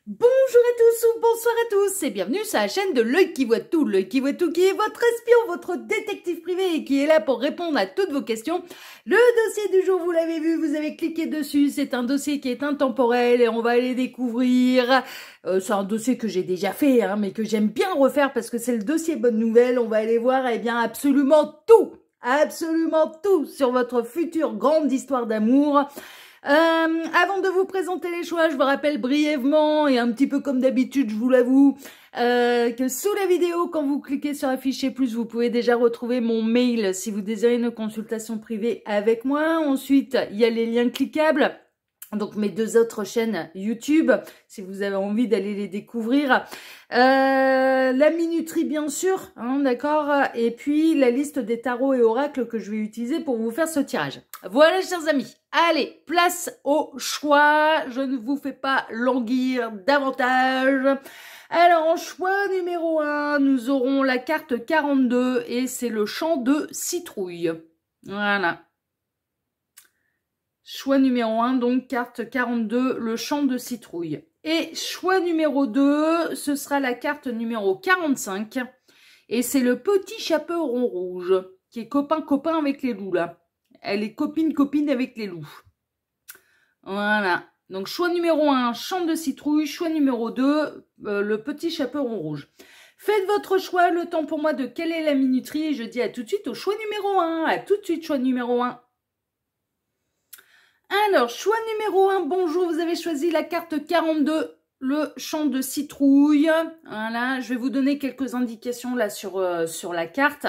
Bonjour à tous ou bonsoir à tous et bienvenue sur la chaîne de L'Œil qui voit tout. L'Œil qui voit tout qui est votre espion, votre détective privé et qui est là pour répondre à toutes vos questions. Le dossier du jour, vous l'avez vu, vous avez cliqué dessus. C'est un dossier qui est intemporel et on va aller découvrir. C'est un dossier que j'ai déjà fait, mais que j'aime bien refaire parce que c'est le dossier bonne nouvelle. On va aller voir absolument tout sur votre future grande histoire d'amour. Avant de vous présenter les choix, je vous rappelle brièvement, et un petit peu comme d'habitude, je vous l'avoue, que sous la vidéo, quand vous cliquez sur afficher plus, vous pouvez déjà retrouver mon mail si vous désirez une consultation privée avec moi. Ensuite, il y a les liens cliquables. Donc mes deux autres chaînes YouTube, si vous avez envie d'aller les découvrir. La minuterie bien sûr, d'accord. Et puis la liste des tarots et oracles que je vais utiliser pour vous faire ce tirage. Voilà chers amis, allez, place au choix. Je ne vous fais pas languir davantage. Alors en choix numéro 1, nous aurons la carte 42 et c'est le champ de citrouille. Voilà. Choix numéro 1, donc carte 42, le champ de citrouille. Et choix numéro 2, ce sera la carte numéro 45. Et c'est le petit chaperon rouge, qui est copain avec les loups là. Elle est copine avec les loups. Voilà. Donc choix numéro 1, champ de citrouille. Choix numéro 2, le petit chaperon rouge. Faites votre choix, le temps pour moi de quelle est la minuterie. Et je dis à tout de suite au choix numéro 1. À tout de suite, choix numéro 1. Alors, choix numéro 1, bonjour, vous avez choisi la carte 42, le champ de citrouille. Voilà, je vais vous donner quelques indications là sur la carte.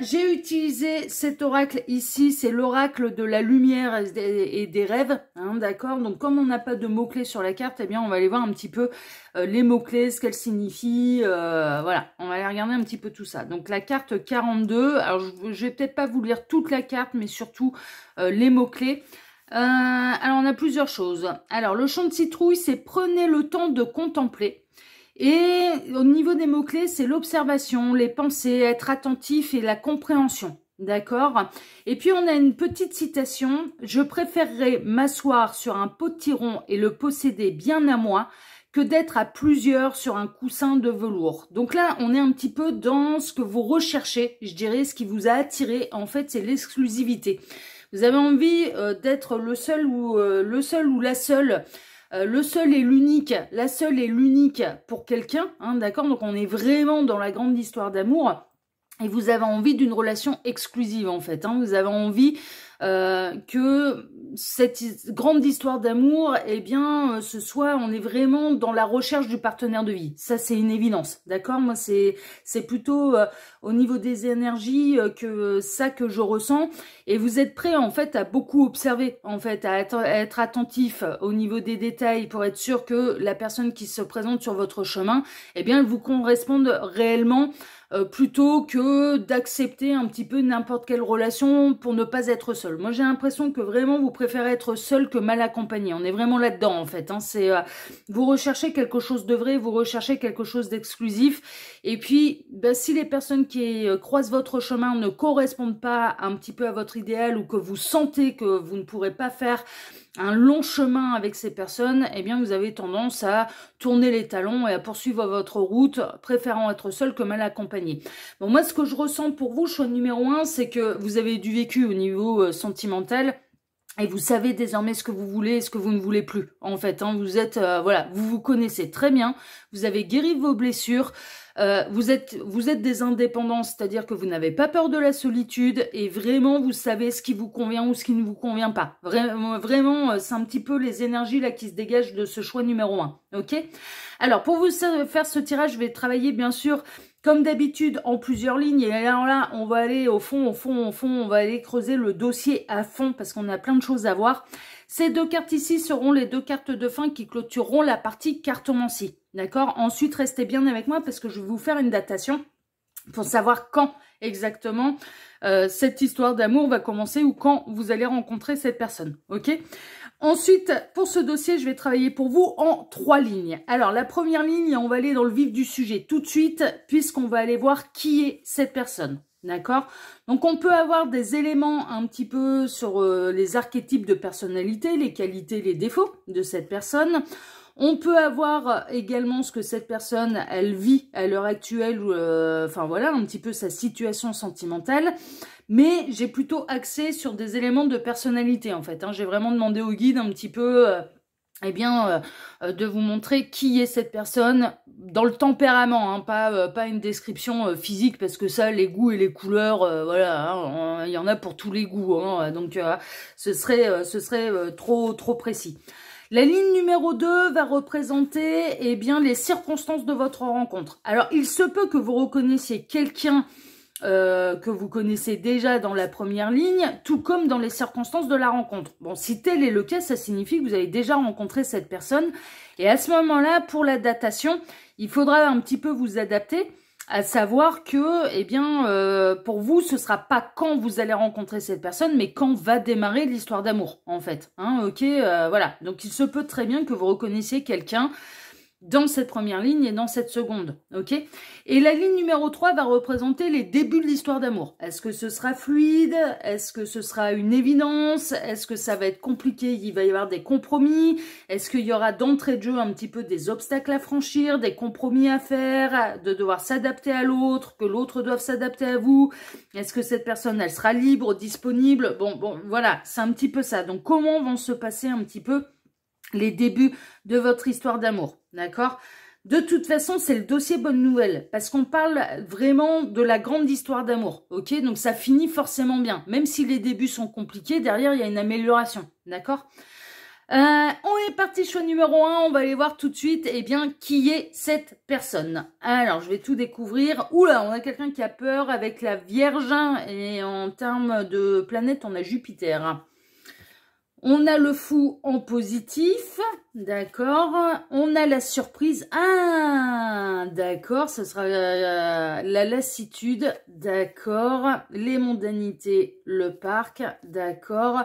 J'ai utilisé cet oracle ici, c'est l'oracle de la lumière et des rêves, d'accord. Donc comme on n'a pas de mots-clés sur la carte, eh bien on va aller voir un petit peu les mots-clés, ce qu'elles signifient, voilà, on va aller regarder un petit peu tout ça. Donc la carte 42, alors je vais peut-être pas vous lire toute la carte, mais surtout les mots-clés. Alors on a plusieurs choses. Alors le champ de citrouille, c'est prenez le temps de contempler. Et au niveau des mots-clés, c'est l'observation, les pensées, être attentif et la compréhension. D'accord? Et puis on a une petite citation. Je préférerais m'asseoir sur un potiron et le posséder bien à moi que d'être à plusieurs sur un coussin de velours. Donc là, on est un petit peu dans ce que vous recherchez, je dirais, ce qui vous a attiré. En fait, c'est l'exclusivité. Vous avez envie d'être le seul ou la seule. Le seul et l'unique, la seule et l'unique pour quelqu'un, d'accord? Donc on est vraiment dans la grande histoire d'amour et vous avez envie d'une relation exclusive en fait. Vous avez envie que cette grande histoire d'amour, eh bien, on est vraiment dans la recherche du partenaire de vie. Ça, c'est une évidence, d'accord? Moi, c'est plutôt au niveau des énergies que je ressens. Et vous êtes prêt, en fait, à beaucoup observer, en fait, à être attentif au niveau des détails pour être sûr que la personne qui se présente sur votre chemin, eh bien, elle vous corresponde réellement plutôt que d'accepter un petit peu n'importe quelle relation pour ne pas être seul. Moi, j'ai l'impression que vraiment, vous préférez être seul que mal accompagné. On est vraiment là-dedans, en fait. Vous recherchez quelque chose de vrai, vous recherchez quelque chose d'exclusif. Et puis, si les personnes qui croisent votre chemin ne correspondent pas un petit peu à votre idéal ou que vous sentez que vous ne pourrez pas faire un long chemin avec ces personnes, eh bien vous avez tendance à tourner les talons et à poursuivre votre route, préférant être seul que mal accompagné. Bon, moi, ce que je ressens pour vous, choix numéro 1, c'est que vous avez du vécu au niveau sentimental. Et vous savez désormais ce que vous voulez et ce que vous ne voulez plus. En fait, vous êtes, voilà, vous vous connaissez très bien. Vous avez guéri vos blessures. Vous êtes des indépendants, c'est-à-dire que vous n'avez pas peur de la solitude et vraiment vous savez ce qui vous convient ou ce qui ne vous convient pas. Vraiment, c'est un petit peu les énergies là qui se dégagent de ce choix numéro 1. Ok? Alors pour vous faire ce tirage, je vais travailler bien sûr comme d'habitude en plusieurs lignes. Et alors là, on va aller au fond, on va aller creuser le dossier à fond parce qu'on a plein de choses à voir. Ces deux cartes ici seront les deux cartes de fin qui clôtureront la partie cartomancie. D'accord? Ensuite, restez bien avec moi parce que je vais vous faire une datation pour savoir quand exactement cette histoire d'amour va commencer ou quand vous allez rencontrer cette personne. Ok? Ensuite, pour ce dossier, je vais travailler pour vous en 3 lignes. Alors, la première ligne, on va aller dans le vif du sujet tout de suite puisqu'on va aller voir qui est cette personne. D'accord? Donc, on peut avoir des éléments un petit peu sur les archétypes de personnalité, les qualités, les défauts de cette personne. On peut avoir également ce que cette personne, elle vit à l'heure actuelle, enfin voilà, un petit peu sa situation sentimentale. Mais j'ai plutôt axé sur des éléments de personnalité en fait. Hein. J'ai vraiment demandé au guide un petit peu, de vous montrer qui est cette personne dans le tempérament, hein, pas une description physique parce que ça, les goûts et les couleurs, voilà, hein, il y en a pour tous les goûts, hein, donc ce serait trop précis. La ligne numéro 2 va représenter eh bien, les circonstances de votre rencontre. Alors, il se peut que vous reconnaissiez quelqu'un que vous connaissez déjà dans la première ligne, tout comme dans les circonstances de la rencontre. Bon, si tel est le cas, ça signifie que vous avez déjà rencontré cette personne. Et à ce moment-là, pour la datation, il faudra un petit peu vous adapter, à savoir que, eh bien, pour vous, ce sera pas quand vous allez rencontrer cette personne, mais quand va démarrer l'histoire d'amour, en fait. Hein, ok, voilà. Donc, il se peut très bien que vous reconnaissiez quelqu'un dans cette première ligne et dans cette seconde, ok? Et la ligne numéro 3 va représenter les débuts de l'histoire d'amour. Est-ce que ce sera fluide? Est-ce que ce sera une évidence? Est-ce que ça va être compliqué? Il va y avoir des compromis? Est-ce qu'il y aura d'entrée de jeu un petit peu des obstacles à franchir, des compromis à faire, de devoir s'adapter à l'autre, que l'autre doive s'adapter à vous? Est-ce que cette personne, elle sera libre, disponible? Bon, voilà, c'est un petit peu ça. Donc, comment vont se passer un petit peu les débuts de votre histoire d'amour, d'accord? De toute façon, c'est le dossier bonne nouvelle, parce qu'on parle vraiment de la grande histoire d'amour, ok? Donc ça finit forcément bien, même si les débuts sont compliqués, derrière il y a une amélioration, d'accord? On est parti, choix numéro 1, on va aller voir tout de suite, eh bien, qui est cette personne. Alors, je vais tout découvrir. Oula, on a quelqu'un qui a peur avec la Vierge, et en termes de planète, on a Jupiter. On a le fou en positif, d'accord. On a la surprise, ah, d'accord, ce sera la lassitude, d'accord. Les mondanités, le parc, d'accord.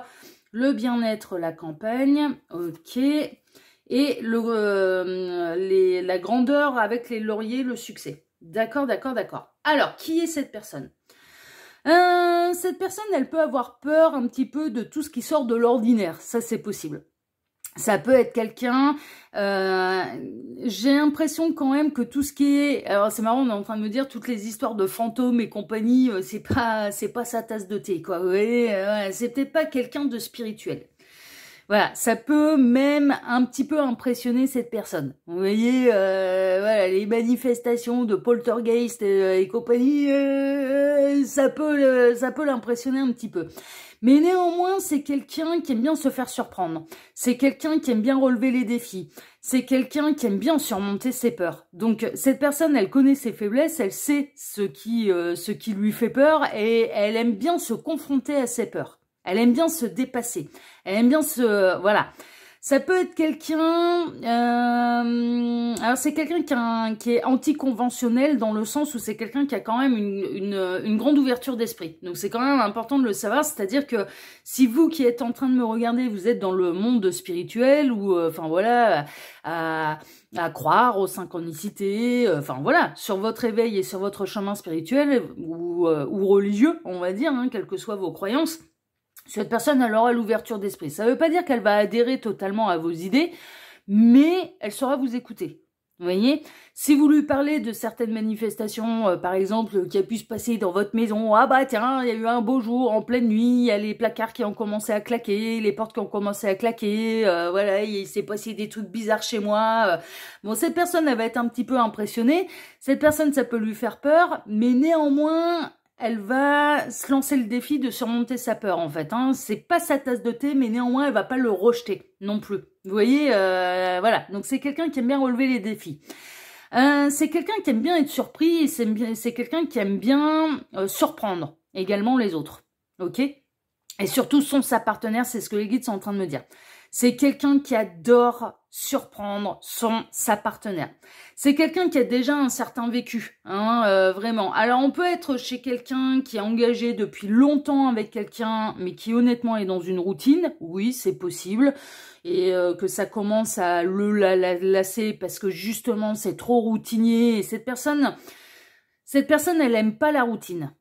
Le bien-être, la campagne, ok. Et la grandeur avec les lauriers, le succès. D'accord, d'accord, d'accord. Alors, qui est cette personne ? Cette personne, elle peut avoir peur un petit peu de tout ce qui sort de l'ordinaire. Ça, c'est possible. Ça peut être quelqu'un... j'ai l'impression quand même que tout ce qui est... Alors, c'est marrant, on est en train de me dire toutes les histoires de fantômes et compagnie, c'est pas sa tasse de thé, quoi. Vous voyez, c'est peut-être pas quelqu'un de spirituel. Voilà, ça peut même un petit peu impressionner cette personne. Vous voyez, voilà, les manifestations de poltergeist et compagnie, ça peut l'impressionner un petit peu. Mais néanmoins, c'est quelqu'un qui aime bien se faire surprendre. C'est quelqu'un qui aime bien relever les défis. C'est quelqu'un qui aime bien surmonter ses peurs. Donc, cette personne, elle connaît ses faiblesses, elle sait ce qui lui fait peur et elle aime bien se confronter à ses peurs. Elle aime bien se dépasser. Elle aime bien voilà. Ça peut être quelqu'un... alors, c'est quelqu'un qui est anticonventionnel dans le sens où c'est quelqu'un qui a quand même une grande ouverture d'esprit. Donc, c'est quand même important de le savoir. C'est-à-dire que si vous qui êtes en train de me regarder, vous êtes dans le monde spirituel ou, enfin, voilà, à croire aux synchronicités, enfin, voilà, sur votre éveil et sur votre chemin spirituel ou religieux, on va dire, hein, quelles que soient vos croyances, cette personne, elle aura l'ouverture d'esprit. Ça ne veut pas dire qu'elle va adhérer totalement à vos idées, mais elle saura vous écouter. Vous voyez, si vous lui parlez de certaines manifestations, par exemple, qui a pu se passer dans votre maison, ah bah tiens, il y a eu un beau jour, en pleine nuit, il y a les placards qui ont commencé à claquer, les portes qui ont commencé à claquer, voilà, il s'est passé des trucs bizarres chez moi. Bon, cette personne, elle va être un petit peu impressionnée. Cette personne, ça peut lui faire peur, mais néanmoins... elle va se lancer le défi de surmonter sa peur, en fait. Hein. C'est pas sa tasse de thé, mais néanmoins, elle va pas le rejeter non plus. Vous voyez, voilà. Donc, c'est quelqu'un qui aime bien relever les défis. C'est quelqu'un qui aime bien être surpris et c'est quelqu'un qui aime bien surprendre également les autres. Ok ? Et surtout, sa partenaire, c'est ce que les guides sont en train de me dire. C'est quelqu'un qui adore surprendre sa partenaire. C'est quelqu'un qui a déjà un certain vécu, hein, vraiment. Alors, on peut être chez quelqu'un qui est engagé depuis longtemps avec quelqu'un, mais qui honnêtement est dans une routine. Oui, c'est possible. Et que ça commence à la lasser parce que justement, c'est trop routinier. Et cette personne, elle aime pas la routine.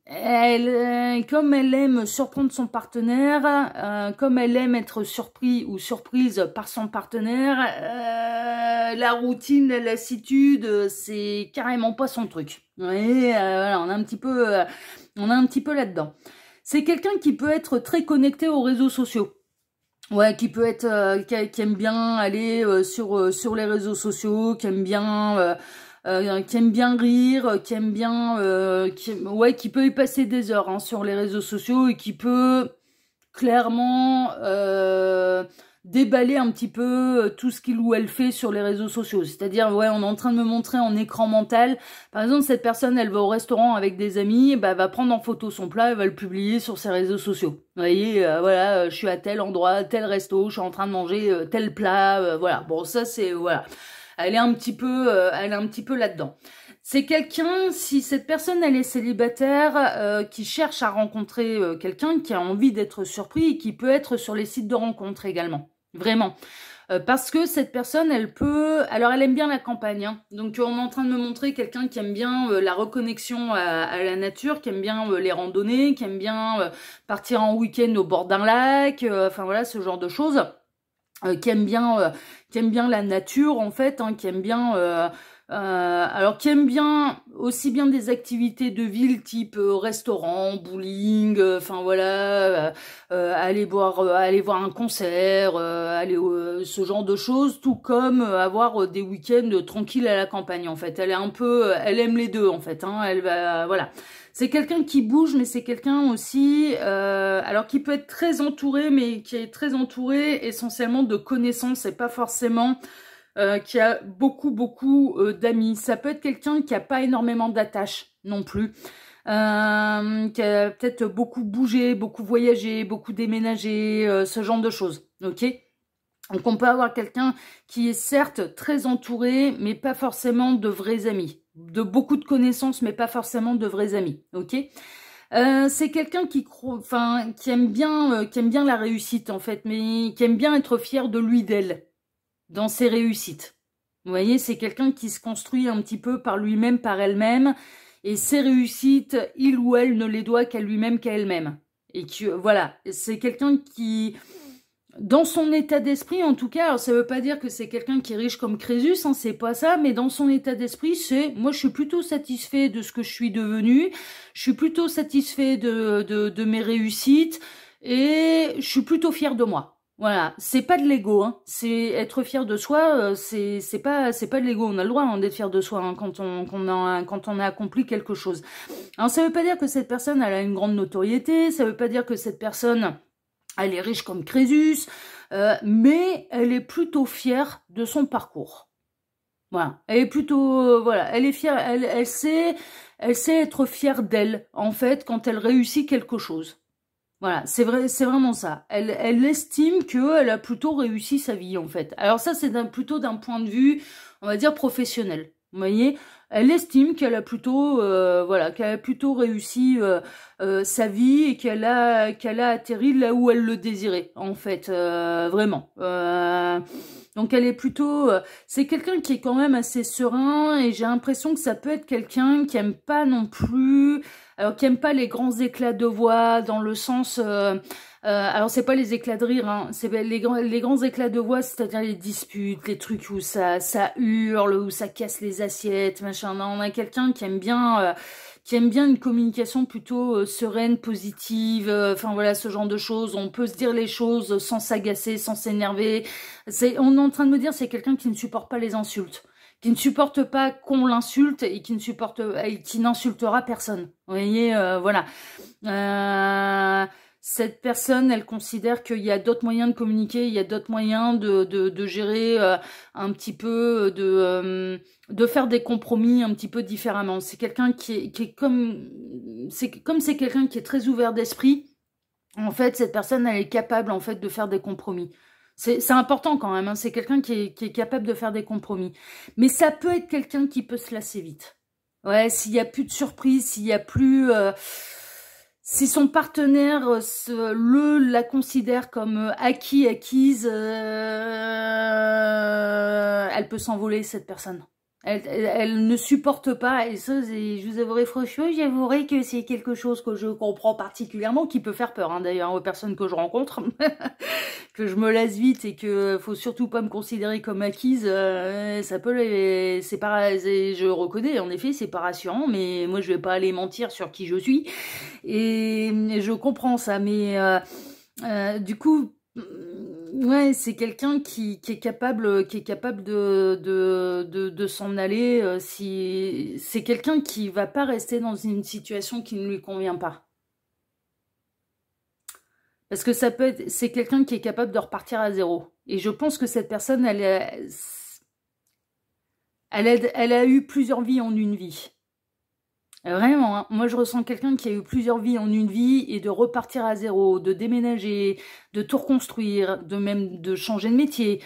comme elle aime surprendre son partenaire, comme elle aime être surpris ou surprise par son partenaire, la routine, la lassitude, c'est carrément pas son truc. Et voilà, on a un petit peu là-dedans. C'est quelqu'un qui peut être très connecté aux réseaux sociaux. Ouais, qui peut être, qui aime bien aller sur les réseaux sociaux, qui aime bien rire, qui aime bien, qui peut y passer des heures hein, sur les réseaux sociaux et qui peut clairement déballer un petit peu tout ce qu'il ou elle fait sur les réseaux sociaux. C'est-à-dire, ouais, on est en train de me montrer en écran mental. Par exemple, cette personne, elle va au restaurant avec des amis, bah, elle va prendre en photo son plat, elle va le publier sur ses réseaux sociaux. Vous voyez, voilà, je suis à tel endroit, tel resto, je suis en train de manger tel plat, voilà. Bon, ça, c'est, voilà. Elle est un petit peu là-dedans. C'est quelqu'un, si cette personne elle est célibataire, qui cherche à rencontrer quelqu'un, qui a envie d'être surpris et qui peut être sur les sites de rencontres également. Vraiment. Parce que cette personne, elle peut... Alors, elle aime bien la campagne. Hein. Donc, on est en train de me montrer quelqu'un qui aime bien la reconnexion à la nature, qui aime bien les randonnées, qui aime bien partir en week-end au bord d'un lac, enfin voilà, ce genre de choses. Qui aime bien la nature, en fait, hein, qui aime bien... alors qui aime bien aussi bien des activités de ville type restaurant, bowling, enfin voilà, aller voir un concert, ce genre de choses, tout comme avoir des week-ends tranquilles à la campagne en fait. Elle aime les deux en fait. Hein, elle va voilà. C'est quelqu'un qui bouge, mais c'est quelqu'un aussi, alors qui peut être très entouré, mais qui est très entouré essentiellement de connaissances et pas forcément qui a beaucoup d'amis. Ça peut être quelqu'un qui a pas énormément d'attaches non plus, qui a peut-être beaucoup bougé, beaucoup voyagé, beaucoup déménagé, ce genre de choses, ok? Donc on peut avoir quelqu'un qui est certes très entouré, mais pas forcément de vrais amis. De beaucoup de connaissances, mais pas forcément de vrais amis, ok? C'est quelqu'un qui aime bien la réussite en fait, mais qui aime bien être fier de lui, d'elle, dans ses réussites. Vous voyez, c'est quelqu'un qui se construit un petit peu par lui-même, par elle-même, et ses réussites, il ou elle ne les doit qu'à lui-même, qu'à elle-même. Et que, voilà, c'est quelqu'un qui, dans son état d'esprit, en tout cas, alors ça veut pas dire que c'est quelqu'un qui est riche comme Crésus, hein, c'est pas ça, mais dans son état d'esprit, c'est, moi je suis plutôt satisfait de ce que je suis devenu, je suis plutôt satisfait de mes réussites, et je suis plutôt fier de moi. Voilà, c'est pas de l'ego, hein. C'est être fier de soi, c'est pas de l'ego. On a le droit hein, d'être fier de soi hein, quand on a accompli quelque chose. Alors ça veut pas dire que cette personne elle a une grande notoriété, ça veut pas dire que cette personne elle est riche comme Crésus, mais elle est plutôt fière de son parcours. Voilà, elle est plutôt voilà, elle est fière, elle sait être fière d'elle en fait quand elle réussit quelque chose. Voilà, c'est vrai, c'est vraiment ça. Elle estime qu'elle a plutôt réussi sa vie, en fait. Alors ça, c'est plutôt d'un point de vue, on va dire, professionnel. Vous voyez, elle estime qu'elle a plutôt, voilà, qu'elle a plutôt réussi sa vie et qu'elle a atterri là où elle le désirait, en fait, vraiment. Donc elle est plutôt, c'est quelqu'un qui est quand même assez serein et j'ai l'impression que ça peut être quelqu'un qui aime pas non plus. Alors, qui aime pas les grands éclats de voix, dans le sens... alors, c'est pas les éclats de rire, hein, c'est les grands éclats de voix, c'est-à-dire les disputes, les trucs où ça hurle, où ça casse les assiettes, machin. Non, on a quelqu'un qui aime bien une communication plutôt sereine, positive, enfin voilà, ce genre de choses. On peut se dire les choses sans s'agacer, sans s'énerver. On est en train de me dire, c'est quelqu'un qui ne supporte pas les insultes, qui ne supporte pas qu'on l'insulte et qui n'insultera personne. Vous voyez, voilà. Cette personne, elle considère qu'il y a d'autres moyens de communiquer, il y a d'autres moyens de gérer un petit peu, de faire des compromis un petit peu différemment. C'est quelqu'un qui est comme c'est quelqu'un qui est très ouvert d'esprit. En fait, cette personne, elle est capable en fait de faire des compromis. C'est important quand même, hein. C'est quelqu'un qui est capable de faire des compromis. Mais ça peut être quelqu'un qui peut se lasser vite. Ouais, s'il n'y a plus de surprise, s'il n'y a plus... si son partenaire la considère comme acquise, elle peut s'envoler, cette personne. Elle ne supporte pas, et ça, je vous avouerai franchement, j'avouerai que c'est quelque chose que je comprends particulièrement, qui peut faire peur, hein, d'ailleurs, aux personnes que je rencontre, que je me lasse vite et que faut surtout pas me considérer comme acquise, ça peut c'est pas, je reconnais, en effet, c'est pas rassurant, mais moi, je vais pas aller mentir sur qui je suis, et je comprends ça, mais du coup, ouais, c'est quelqu'un qui est capable de s'en aller. Si c'est quelqu'un qui va pas rester dans une situation qui ne lui convient pas, parce que ça peut être, c'est quelqu'un qui est capable de repartir à zéro. Et je pense que cette personne, elle a eu plusieurs vies en une vie. Vraiment, hein. Moi je ressens quelqu'un qui a eu plusieurs vies en une vie et de repartir à zéro, de déménager, de tout reconstruire, de changer de métier,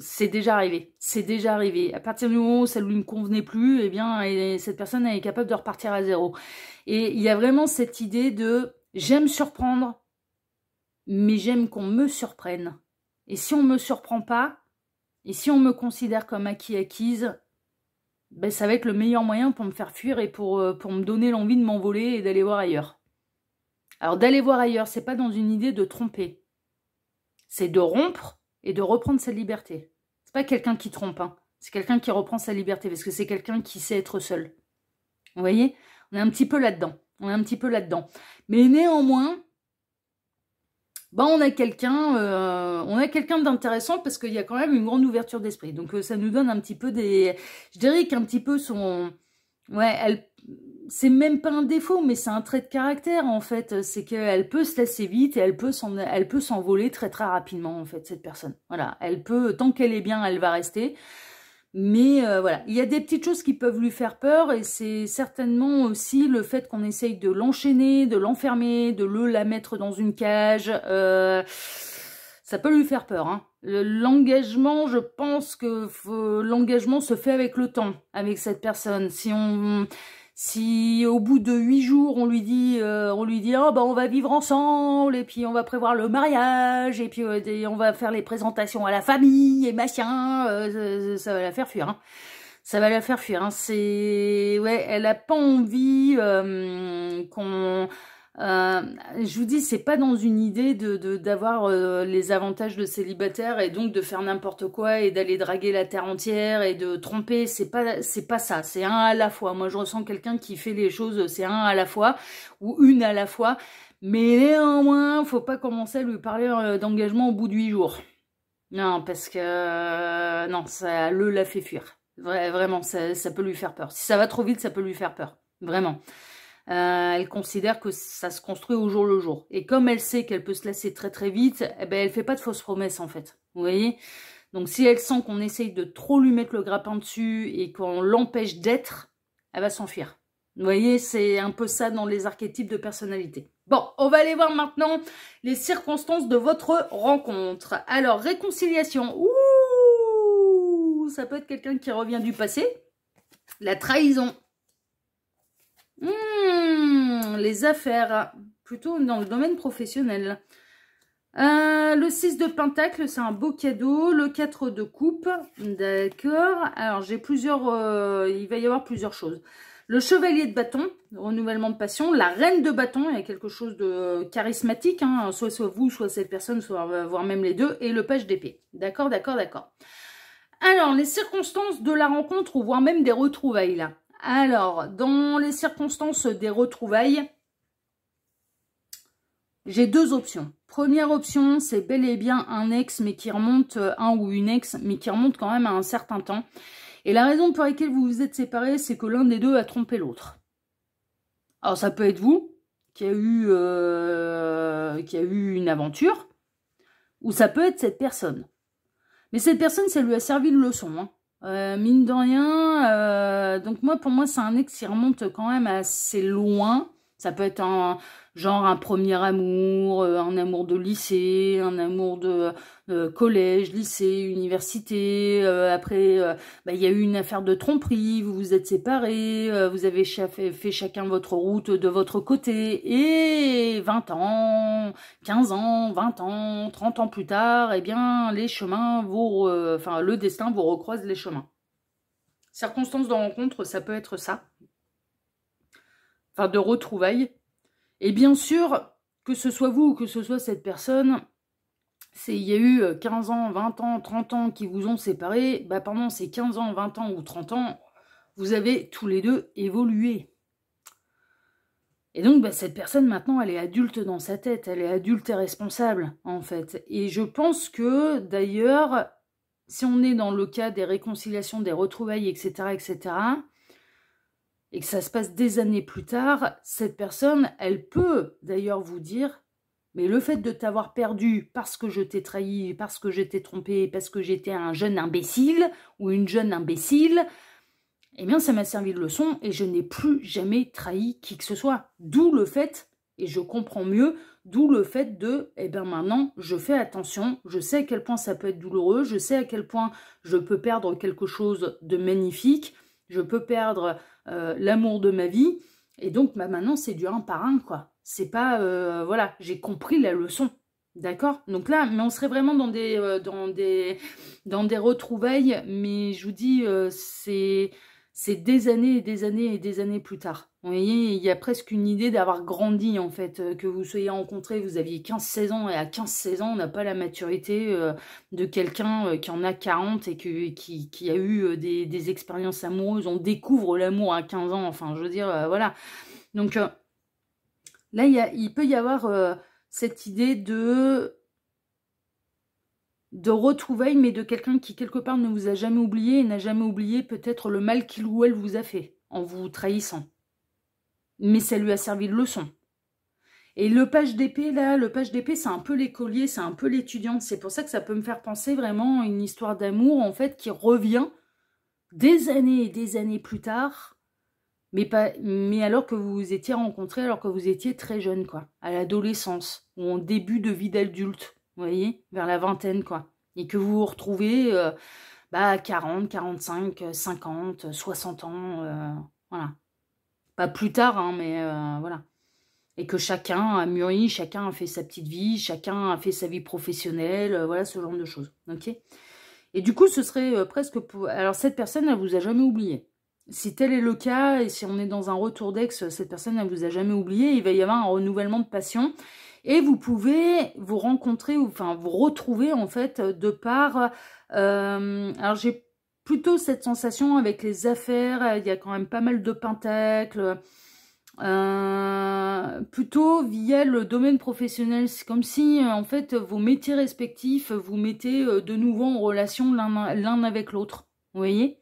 c'est déjà arrivé. C'est déjà arrivé. À partir du moment où ça ne lui convenait plus, eh bien, cette personne elle est capable de repartir à zéro. Et il y a vraiment cette idée de j'aime surprendre, mais j'aime qu'on me surprenne. Et si on me surprend pas, et si on me considère comme acquise, ben, ça va être le meilleur moyen pour me faire fuir et pour me donner l'envie de m'envoler et d'aller voir ailleurs. Alors d'aller voir ailleurs, c'est pas dans une idée de tromper. C'est de rompre et de reprendre sa liberté. C'est pas quelqu'un qui trompe, hein. C'est quelqu'un qui reprend sa liberté parce que c'est quelqu'un qui sait être seul. Vous voyez? On est un petit peu là-dedans. On est un petit peu là-dedans. Mais néanmoins, ben on a quelqu'un d'intéressant parce qu'il y a quand même une grande ouverture d'esprit. Donc ça nous donne un petit peu des... Je dirais qu'un petit peu son... Ouais, c'est même pas un défaut, mais c'est un trait de caractère en fait. C'est qu'elle peut se lasser vite et elle peut s'envoler très très rapidement en fait, cette personne. Voilà, elle peut, tant qu'elle est bien, elle va rester. Mais voilà, il y a des petites choses qui peuvent lui faire peur et c'est certainement aussi le fait qu'on essaye de l'enchaîner, de l'enfermer, de la mettre dans une cage. Ça peut lui faire peur, hein. L'engagement, je pense que l'engagement se fait avec le temps, avec cette personne. Si au bout de 8 jours, on lui dit oh, bah, on va vivre ensemble, et puis on va prévoir le mariage, et puis on va faire les présentations à la famille, et machin, ça va la faire fuir, hein. Ça va la faire fuir, hein. Ouais, elle a pas envie je vous dis, c'est pas dans une idée d'avoir les avantages de célibataire et donc de faire n'importe quoi et d'aller draguer la terre entière et de tromper, c'est pas ça, c'est un à la fois. Moi je ressens quelqu'un qui fait les choses, c'est un à la fois ou une à la fois, mais néanmoins faut pas commencer à lui parler d'engagement au bout de 8 jours. Non, parce que non, ça la fait fuir. Vraiment, ça peut lui faire peur. Si ça va trop vite, ça peut lui faire peur. Vraiment. Elle considère que ça se construit au jour le jour. Et comme elle sait qu'elle peut se lasser très très vite, eh ben, elle fait pas de fausses promesses en fait. Vous voyez? Donc si elle sent qu'on essaye de trop lui mettre le grappin dessus et qu'on l'empêche d'être, elle va s'enfuir. Vous voyez? C'est un peu ça dans les archétypes de personnalité. Bon, on va aller voir maintenant les circonstances de votre rencontre. Alors, réconciliation. Ouh, ça peut être quelqu'un qui revient du passé. La trahison. Les affaires, plutôt dans le domaine professionnel. Le 6 de Pentacle, c'est un beau cadeau. Le 4 de coupe, d'accord. Alors, j'ai plusieurs... il va y avoir plusieurs choses. Le chevalier de bâton, renouvellement de passion. La reine de bâton, il y a quelque chose de charismatique, hein, soit vous, soit cette personne, soit voire même les deux. Et le page d'épée. D'accord, d'accord, d'accord. Alors, les circonstances de la rencontre, ou voire même des retrouvailles, là. Alors, dans les circonstances des retrouvailles, j'ai deux options. Première option, c'est bel et bien un ex, mais qui remonte, un ou une ex, mais qui remonte quand même à un certain temps. Et la raison pour laquelle vous vous êtes séparés, c'est que l'un des deux a trompé l'autre. Alors, ça peut être vous, qui a eu une aventure, ou ça peut être cette personne. Mais cette personne, ça lui a servi de leçon, hein. Mine de rien, donc pour moi, c'est un ex qui remonte quand même assez loin. Ça peut être Genre un premier amour, un amour de lycée, un amour de collège, lycée, université. Après, il y a eu une affaire de tromperie, vous vous êtes séparés, vous avez fait chacun votre route de votre côté. Et 20 ans, 15 ans, 20 ans, 30 ans plus tard, eh bien, les chemins, le destin vous recroise les chemins. Circonstances de rencontre, ça peut être ça. Enfin, de retrouvailles. Et bien sûr, que ce soit vous ou que ce soit cette personne, il y a eu 15 ans, 20 ans, 30 ans qui vous ont séparés. Pendant ces 15 ans, 20 ans ou 30 ans, vous avez tous les deux évolué. Et donc, cette personne, maintenant, elle est adulte dans sa tête. Elle est adulte et responsable, en fait. Et je pense que, d'ailleurs, si on est dans le cas des réconciliations, des retrouvailles, etc., et que ça se passe des années plus tard, cette personne, elle peut d'ailleurs vous dire, mais le fait de t'avoir perdu parce que je t'ai trahi, parce que je t'ai trompé, parce que j'étais un jeune imbécile ou une jeune imbécile, eh bien ça m'a servi de leçon et je n'ai plus jamais trahi qui que ce soit. D'où le fait, et je comprends mieux, d'où le fait de, maintenant je fais attention, je sais à quel point ça peut être douloureux, je sais à quel point je peux perdre quelque chose de magnifique, je peux perdre l'amour de ma vie, et donc maintenant c'est du un par un, quoi. C'est pas, voilà, j'ai compris la leçon, d'accord? Donc là, mais on serait vraiment dans des retrouvailles, mais je vous dis, c'est des années et des années et des années plus tard. Vous voyez, il y a presque une idée d'avoir grandi, en fait, que vous soyez rencontrés, vous aviez 15-16 ans, et à 15-16 ans, on n'a pas la maturité de quelqu'un qui en a 40 et qui a eu des expériences amoureuses. On découvre l'amour à 15 ans, enfin, je veux dire, voilà. Donc, là, il peut y avoir cette idée de retrouvailles, mais de quelqu'un qui, quelque part, ne vous a jamais oublié et n'a jamais oublié peut-être le mal qu'il ou elle vous a fait en vous trahissant. Mais ça lui a servi de leçon. Et le page d'épée, là, le page d'épée, c'est un peu l'écolier, c'est un peu l'étudiante. C'est pour ça que ça peut me faire penser vraiment à une histoire d'amour, en fait, qui revient des années et des années plus tard, mais alors que vous vous étiez rencontrés, alors que vous étiez très jeune, quoi, à l'adolescence, ou en début de vie d'adulte, vous voyez, vers la vingtaine, quoi. Et que vous vous retrouvez à 40, 45, 50, 60 ans, voilà. Pas plus tard, hein, mais voilà. Et que chacun a mûri, chacun a fait sa petite vie, chacun a fait sa vie professionnelle, voilà, ce genre de choses, ok? Et du coup, ce serait presque... Alors, cette personne, elle vous a jamais oublié. Si tel est le cas, et si on est dans un retour d'ex, cette personne, elle vous a jamais oublié, il va y avoir un renouvellement de passion. Et vous pouvez vous rencontrer, enfin, vous retrouver, en fait, de par... alors, j'ai plutôt cette sensation avec les affaires, il y a quand même pas mal de pentacles, plutôt via le domaine professionnel. C'est comme si, en fait, vos métiers respectifs vous mettez de nouveau en relation l'un avec l'autre. Vous voyez?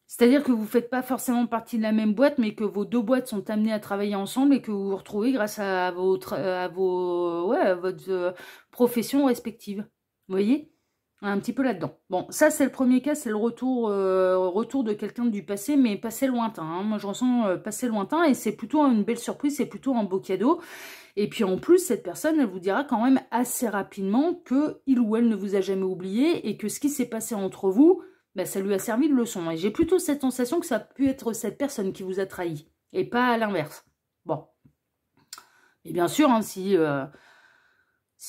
C'est-à-dire que vous ne faites pas forcément partie de la même boîte, mais que vos deux boîtes sont amenées à travailler ensemble et que vous vous retrouvez grâce à votre profession respective. Vous voyez? Un petit peu là-dedans. Bon, ça, c'est le premier cas, c'est le retour de quelqu'un du passé, mais passé lointain. Hein. Moi, je ressens passé lointain et c'est plutôt une belle surprise, c'est plutôt un beau cadeau. Et puis, en plus, cette personne, elle vous dira quand même assez rapidement que il ou elle ne vous a jamais oublié et que ce qui s'est passé entre vous, ça lui a servi de leçon. Et j'ai plutôt cette sensation que ça a pu être cette personne qui vous a trahi et pas à l'inverse. Bon. Et bien sûr, hein, si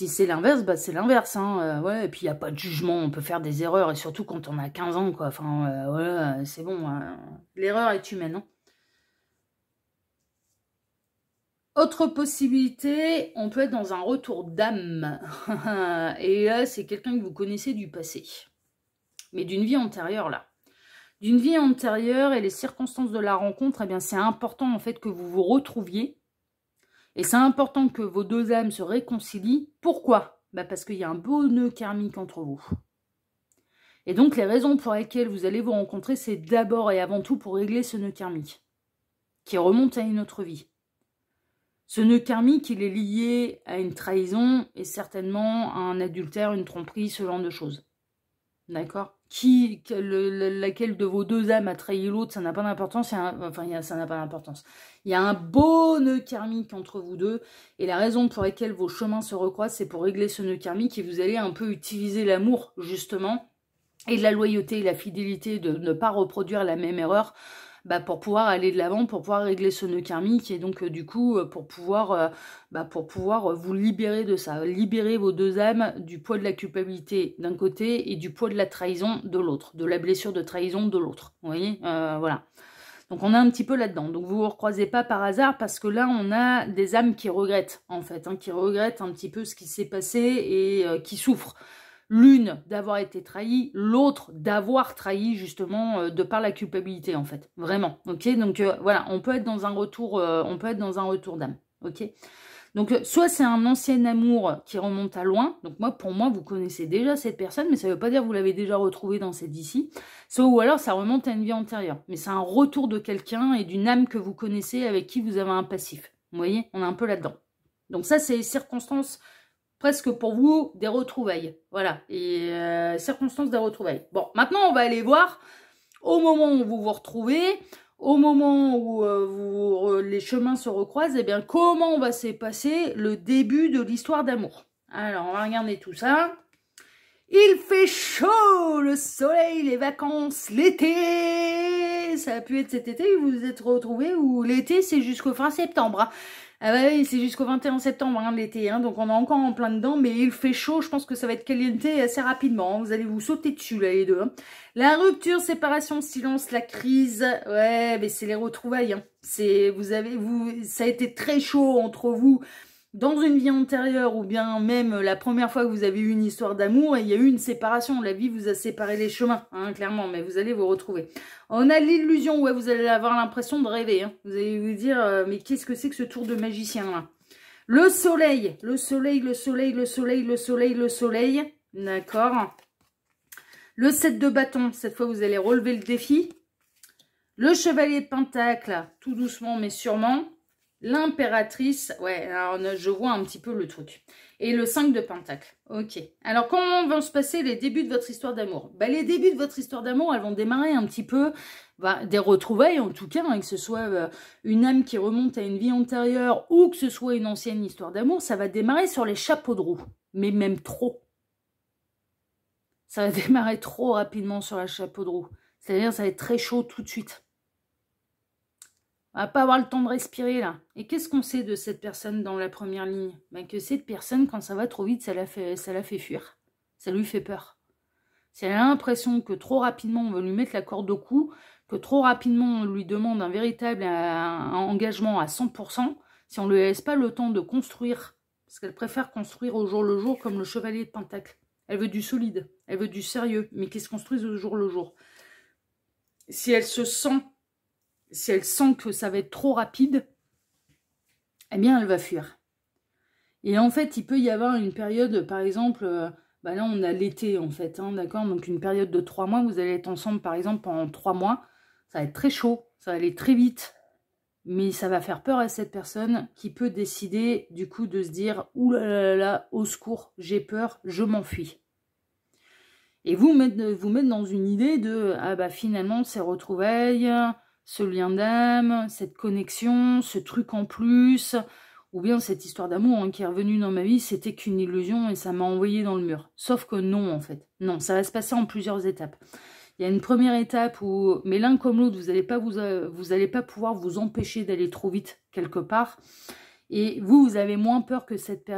c'est l'inverse, c'est l'inverse. Hein. Ouais, et puis, il n'y a pas de jugement. On peut faire des erreurs. Et surtout quand on a 15 ans, quoi. Enfin, voilà, c'est bon. L'erreur est humaine. Hein. Autre possibilité, on peut être dans un retour d'âme. Et là, c'est quelqu'un que vous connaissez du passé. Mais d'une vie antérieure, là. D'une vie antérieure et les circonstances de la rencontre, eh bien, c'est important, en fait, que vous vous retrouviez. Et c'est important que vos deux âmes se réconcilient. Pourquoi? Parce qu'il y a un beau nœud karmique entre vous. Et donc, les raisons pour lesquelles vous allez vous rencontrer, c'est d'abord et avant tout pour régler ce nœud karmique, qui remonte à une autre vie. Ce nœud karmique, il est lié à une trahison et certainement à un adultère, une tromperie, ce genre de choses. D'accord? laquelle de vos deux âmes a trahi l'autre, ça n'a pas d'importance. Ça n'a pas d'importance. Il y a un beau nœud karmique entre vous deux. Et la raison pour laquelle vos chemins se recroisent, c'est pour régler ce nœud karmique. Et vous allez un peu utiliser l'amour, justement, et la loyauté et la fidélité de ne pas reproduire la même erreur, pour pouvoir aller de l'avant, pour pouvoir régler ce nœud karmique et donc du coup pour pouvoir vous libérer de ça, libérer vos deux âmes du poids de la culpabilité d'un côté et du poids de la trahison de l'autre, de la blessure de trahison de l'autre. Vous voyez, voilà. Donc on est un petit peu là-dedans. Donc vous vous recroisez pas par hasard parce que là on a des âmes qui regrettent en fait, qui regrettent un petit peu ce qui s'est passé et qui souffrent. L'une d'avoir été trahie, l'autre d'avoir trahi justement de par la culpabilité en fait, vraiment. Ok, donc voilà, on peut être dans un retour, d'âme. Ok, donc soit c'est un ancien amour qui remonte à loin. Donc pour moi, vous connaissez déjà cette personne, mais ça ne veut pas dire que vous l'avez déjà retrouvée dans cette ici. Soit ou alors ça remonte à une vie antérieure, mais c'est un retour de quelqu'un et d'une âme que vous connaissez avec qui vous avez un passif. Vous voyez, on est un peu là-dedans. Donc ça, c'est les circonstances. Presque pour vous, des retrouvailles. Voilà, et circonstances des retrouvailles. Bon, maintenant, on va aller voir, au moment où vous vous retrouvez, au moment où les chemins se recroisent, eh bien, comment va se passer le début de l'histoire d'amour. Alors, on va regarder tout ça. Il fait chaud, le soleil, les vacances, l'été. Ça a pu être cet été, vous vous êtes retrouvés, ou l'été, c'est jusqu'au fin septembre, hein. Ah bah oui, c'est jusqu'au 21 septembre, hein, l'été, hein, donc on est encore en plein dedans, mais il fait chaud, je pense que ça va être caliente assez rapidement, hein, vous allez vous sauter dessus, là, les deux. Hein. La rupture, séparation, silence, la crise, ouais, mais c'est les retrouvailles, hein. Ça a été très chaud entre vous, dans une vie antérieure, ou bien même la première fois que vous avez eu une histoire d'amour, il y a eu une séparation, la vie vous a séparé les chemins, hein, clairement, mais vous allez vous retrouver. On a l'illusion, ouais, vous allez avoir l'impression de rêver, hein. Vous allez vous dire, mais qu'est-ce que c'est que ce tour de magicien, là? Le soleil, le soleil, le soleil, le soleil, le soleil, le soleil, d'accord. Le 7 de bâton, cette fois vous allez relever le défi. Le chevalier de pentacle, tout doucement mais sûrement. L'impératrice, ouais, alors je vois un petit peu le truc. Et le 5 de pentacle, ok. Alors, comment vont se passer les débuts de votre histoire d'amour? Les débuts de votre histoire d'amour, elles vont démarrer un petit peu, des retrouvailles en tout cas, hein, que ce soit une âme qui remonte à une vie antérieure ou que ce soit une ancienne histoire d'amour, ça va démarrer sur les chapeaux de roue, mais même trop. Ça va démarrer trop rapidement sur la chapeau de roue. C'est-à-dire, ça va être très chaud tout de suite. On va pas avoir le temps de respirer, là. Et qu'est-ce qu'on sait de cette personne dans la première ligne? Que cette personne, quand ça va trop vite, ça la fait fuir. Ça lui fait peur. Si elle a l'impression que trop rapidement, on veut lui mettre la corde au cou, que trop rapidement, on lui demande un véritable engagement à 100%, si on ne lui laisse pas le temps de construire, parce qu'elle préfère construire au jour le jour comme le chevalier de pentacle. Elle veut du solide, elle veut du sérieux, mais qui se construise au jour le jour. Si elle sent que ça va être trop rapide, eh bien, elle va fuir. Et en fait, il peut y avoir une période, par exemple, là, on a l'été, en fait, hein, d'accord? Donc, une période de 3 mois, vous allez être ensemble, par exemple, pendant 3 mois. Ça va être très chaud, ça va aller très vite. Mais ça va faire peur à cette personne qui peut décider, du coup, de se dire « Ouh là là là, au secours, j'ai peur, je m'enfuis ». Et vous mettre dans une idée de « Ah bah, finalement, ces retrouvailles... » ce lien d'âme, cette connexion, ce truc en plus, ou bien cette histoire d'amour qui est revenue dans ma vie, c'était qu'une illusion et ça m'a envoyé dans le mur. Sauf que non, en fait. Non, ça va se passer en plusieurs étapes. Il y a une première étape où, mais l'un comme l'autre, vous n'allez pas pouvoir vous empêcher d'aller trop vite quelque part. Et vous avez moins peur que cette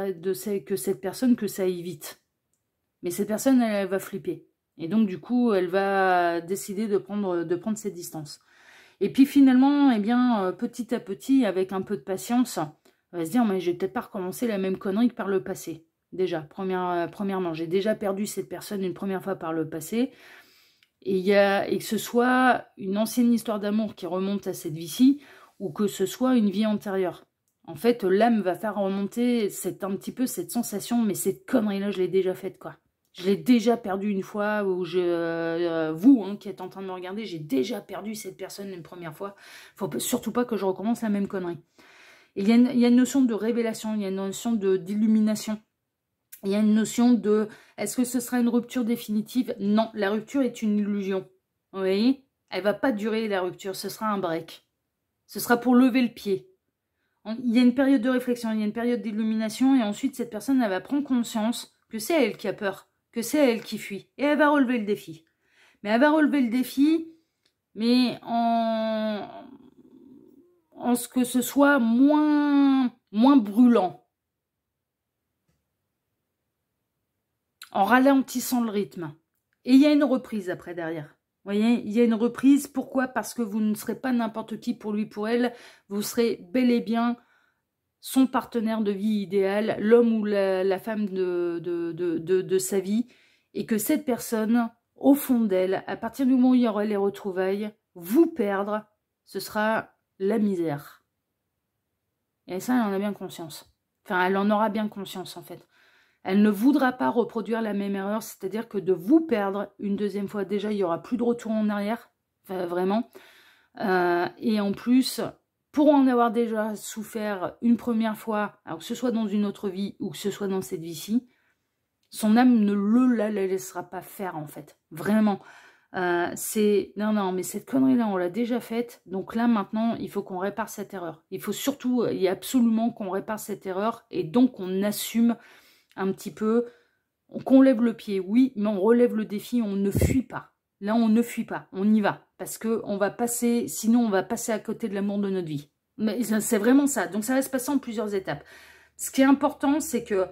personne que ça aille vite. Mais cette personne, elle va flipper. Et donc, du coup, elle va décider de prendre ses distances. Et puis finalement, eh bien, petit à petit, avec un peu de patience, on va se dire, mais je vais peut-être pas recommencer la même connerie que par le passé. Déjà, premièrement, j'ai déjà perdu cette personne une première fois par le passé. Et que ce soit une ancienne histoire d'amour qui remonte à cette vie-ci, ou que ce soit une vie antérieure. En fait, l'âme va faire remonter un petit peu cette sensation, mais cette connerie-là, je l'ai déjà faite, quoi. Je l'ai déjà perdu une fois, vous qui êtes en train de me regarder, j'ai déjà perdu cette personne une première fois. Il ne faut surtout pas que je recommence la même connerie. Et il y a une notion de révélation, il y a une notion d'illumination Il y a une notion de, est-ce que ce sera une rupture définitive? Non, la rupture est une illusion. Vous voyez? Elle va pas durer, la rupture, ce sera un break. Ce sera pour lever le pied. Il y a une période de réflexion, il y a une période d'illumination, et ensuite, cette personne, elle va prendre conscience que c'est elle qui a peur, que c'est elle qui fuit, et elle va relever le défi. Mais elle va relever le défi, mais en ce que ce soit moins brûlant. En ralentissant le rythme. Et il y a une reprise après, derrière. Vous voyez, il y a une reprise. Pourquoi? Parce que vous ne serez pas n'importe qui pour lui, pour elle. Vous serez bel et bien son partenaire de vie idéal, l'homme ou la femme de sa vie. Et que cette personne, au fond d'elle, à partir du moment où il y aura les retrouvailles, vous perdre, ce sera la misère. Et ça, elle en a bien conscience. Enfin, elle en aura bien conscience, en fait. Elle ne voudra pas reproduire la même erreur, c'est-à-dire que de vous perdre une deuxième fois, déjà, il n'y aura plus de retour en arrière, enfin, vraiment. Et en plus, pour en avoir déjà souffert une première fois, alors que ce soit dans une autre vie ou que ce soit dans cette vie-ci, son âme ne la laissera pas faire, en fait. Vraiment. Non, mais cette connerie-là, on l'a déjà faite. Donc là, maintenant, il faut qu'on répare cette erreur. Il faut surtout, il y a absolument qu'on répare cette erreur et donc on assume un petit peu, qu'on lève le pied, oui, mais on relève le défi, on ne fuit pas. Là, on ne fuit pas, on y va. Parce que on va passer, sinon on va passer à côté de l'amour de notre vie. Mais c'est vraiment ça. Donc ça va se passer en plusieurs étapes. Ce qui est important, c'est que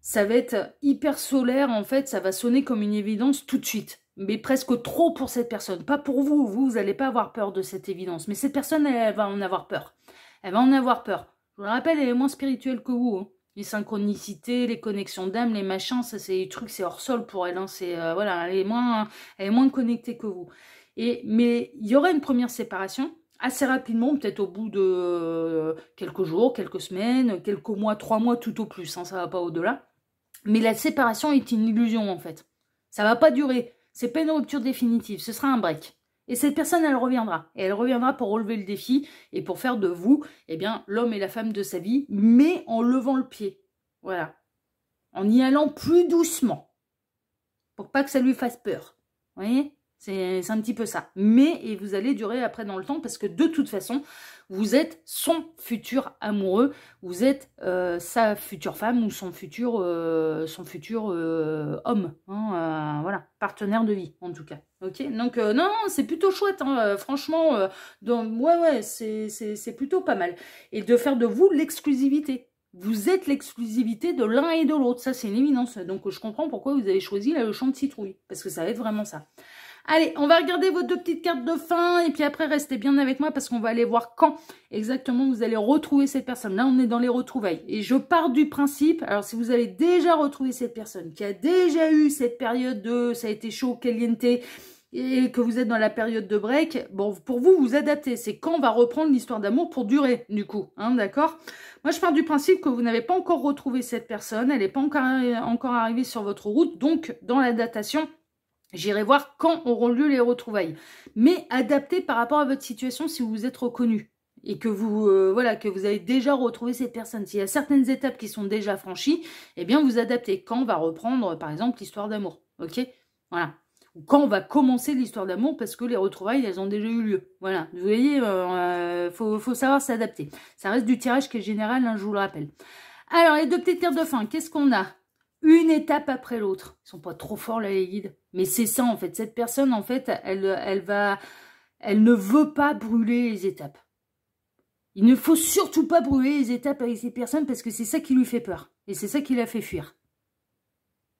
ça va être hyper solaire, en fait, ça va sonner comme une évidence tout de suite. Mais presque trop pour cette personne. Pas pour vous, vous n'allez pas avoir peur de cette évidence. Mais cette personne, elle va en avoir peur. Elle va en avoir peur. Je vous le rappelle, elle est moins spirituelle que vous, hein. Les synchronicités, les connexions d'âme, les machins, ça c'est des trucs, c'est hors sol pour elle. Hein. Voilà, elle est moins connectée que vous. Mais il y aura une première séparation assez rapidement, peut-être au bout de quelques jours, quelques semaines, quelques mois, 3 mois tout au plus. Hein, ça va pas au-delà. Mais la séparation est une illusion en fait. Ça va pas durer. C'est pas une rupture définitive. Ce sera un break. Et cette personne, elle reviendra. Et elle reviendra pour relever le défi et pour faire de vous, eh bien, l'homme et la femme de sa vie, mais en levant le pied. Voilà. En y allant plus doucement. Pour pas que ça lui fasse peur. Vous voyez? C'est un petit peu ça. Mais, et vous allez durer après dans le temps parce que de toute façon, vous êtes son futur amoureux, vous êtes sa future femme ou son futur homme. Hein, voilà, partenaire de vie en tout cas. Ok, donc non, c'est plutôt chouette, hein, franchement. Ouais, c'est plutôt pas mal. Et de faire de vous l'exclusivité. Vous êtes l'exclusivité de l'un et de l'autre. Ça, c'est une évidence. Donc, je comprends pourquoi vous avez choisi là, le champ de citrouille. Parce que ça va être vraiment ça. Allez, on va regarder vos 2 petites cartes de fin. Et puis après, restez bien avec moi parce qu'on va aller voir quand exactement vous allez retrouver cette personne. Là, on est dans les retrouvailles. Et je pars du principe, alors si vous avez déjà retrouvé cette personne, qui a déjà eu cette période de ça a été chaud, caliente, et que vous êtes dans la période de break, bon, pour vous, vous adaptez. C'est quand on va reprendre l'histoire d'amour pour durer, du coup. Hein, d'accord? Moi, je pars du principe que vous n'avez pas encore retrouvé cette personne. Elle n'est pas encore arrivée sur votre route. Donc, dans la datation, j'irai voir quand auront lieu les retrouvailles. Mais adaptez par rapport à votre situation si vous vous êtes reconnu. Et que vous, voilà, que vous avez déjà retrouvé cette personne. S'il y a certaines étapes qui sont déjà franchies, eh bien, vous adaptez. Quand on va reprendre, par exemple, l'histoire d'amour. Ok? Voilà. Ou quand on va commencer l'histoire d'amour parce que les retrouvailles, elles ont déjà eu lieu. Voilà, vous voyez, faut savoir s'adapter. Ça reste du tirage qui est général, hein, je vous le rappelle. Alors, les 2 petites cartes de fin, qu'est-ce qu'on a? Une étape après l'autre. Ils sont pas trop forts, là, les guides. Mais c'est ça, en fait. Cette personne, en fait, elle ne veut pas brûler les étapes. Il ne faut surtout pas brûler les étapes avec ces personnes parce que c'est ça qui lui fait peur. Et c'est ça qui la fait fuir.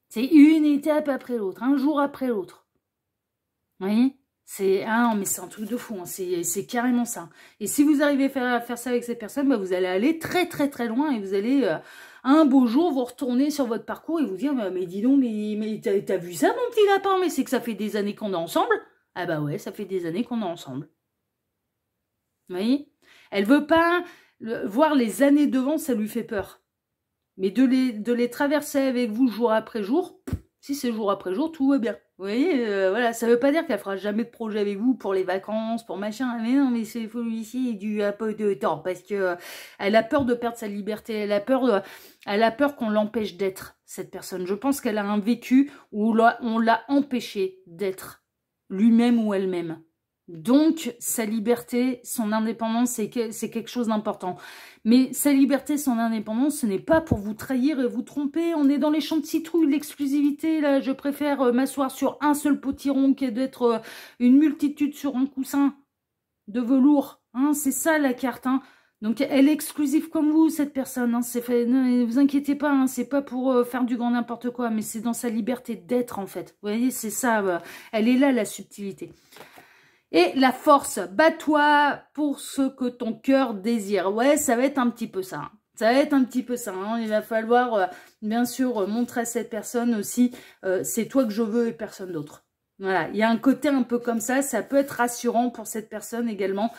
C'est une étape après l'autre, un jour après l'autre. Vous voyez? Ah non, mais c'est un truc de fou, hein. C'est carrément ça. Et si vous arrivez à faire ça avec cette personne, bah, vous allez aller très très très loin et vous allez un beau jour vous retourner sur votre parcours et vous dire mais dis donc, mais t'as vu ça mon petit lapin? Mais c'est que ça fait des années qu'on est ensemble. Ah bah ouais, ça fait des années qu'on est ensemble. Vous voyez? Elle veut pas voir les années devant, ça lui fait peur. Mais de les traverser avec vous jour après jour, Si c'est jour après jour, tout va bien. Vous voyez, voilà, ça veut pas dire qu'elle fera jamais de projet avec vous pour les vacances, pour machin. Mais non, mais c'est celui-ci du un peu de temps parce que elle a peur de perdre sa liberté. Elle a peur qu'on l'empêche d'être cette personne. Je pense qu'elle a un vécu où on l'a empêché d'être lui-même ou elle-même. Donc, sa liberté, son indépendance, c'est quelque chose d'important. Mais sa liberté, son indépendance, ce n'est pas pour vous trahir et vous tromper. On est dans les champs de citrouille, l'exclusivité. Là, je préfère m'asseoir sur un seul potiron que d'être une multitude sur un coussin de velours. Hein, c'est ça la carte. Hein. Donc, elle est exclusive comme vous, cette personne. Hein, ne vous inquiétez pas, hein, c'est pas pour faire du grand n'importe quoi, mais c'est dans sa liberté d'être, en fait. Vous voyez, c'est ça. Elle est là, la subtilité. Et la force, bats-toi pour ce que ton cœur désire. Ouais, ça va être un petit peu ça. Hein. Ça va être un petit peu ça. Hein. Il va falloir, bien sûr, montrer à cette personne aussi, c'est toi que je veux et personne d'autre. Voilà, il y a un côté un peu comme ça peut être rassurant pour cette personne également,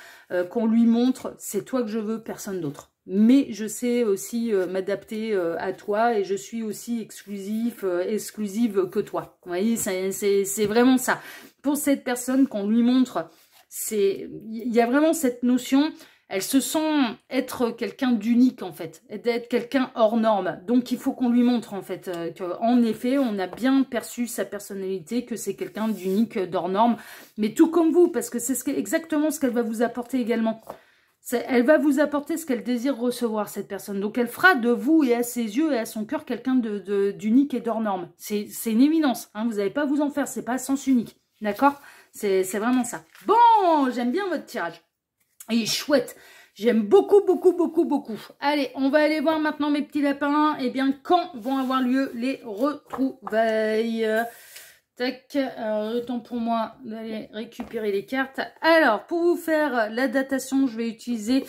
qu'on lui montre, c'est toi que je veux, personne d'autre. Mais je sais aussi m'adapter à toi et je suis aussi exclusive que toi. Vous voyez, c'est vraiment ça. Pour cette personne qu'on lui montre, il y a vraiment cette notion, elle se sent être quelqu'un d'unique en fait, d'être quelqu'un hors norme. Donc il faut qu'on lui montre en fait qu'en effet, on a bien perçu sa personnalité, que c'est quelqu'un d'unique, d'hors norme. Mais tout comme vous, parce que c'est exactement ce qu'elle va vous apporter également. Elle va vous apporter ce qu'elle désire recevoir, cette personne. Donc, elle fera de vous et à ses yeux et à son cœur quelqu'un d'unique et d'hors norme. C'est une évidence. Hein, vous n'allez pas vous en faire. C'est pas à sens unique. D'accord? C'est vraiment ça. Bon, j'aime bien votre tirage. Il est chouette. J'aime beaucoup, beaucoup, beaucoup, beaucoup. Allez, on va aller voir maintenant mes petits lapins. Eh bien, quand vont avoir lieu les retrouvailles? Tac, alors le temps pour moi d'aller récupérer les cartes. Alors, pour vous faire la datation, je vais utiliser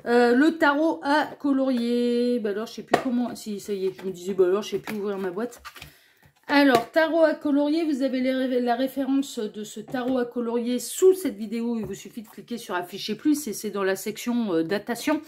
le tarot à colorier. Bah alors, je sais plus comment... Si, ça y est, je me disais, bah alors, je sais plus ouvrir ma boîte. Alors, tarot à colorier, vous avez la référence de ce tarot à colorier sous cette vidéo. Il vous suffit de cliquer sur afficher plus et c'est dans la section datation.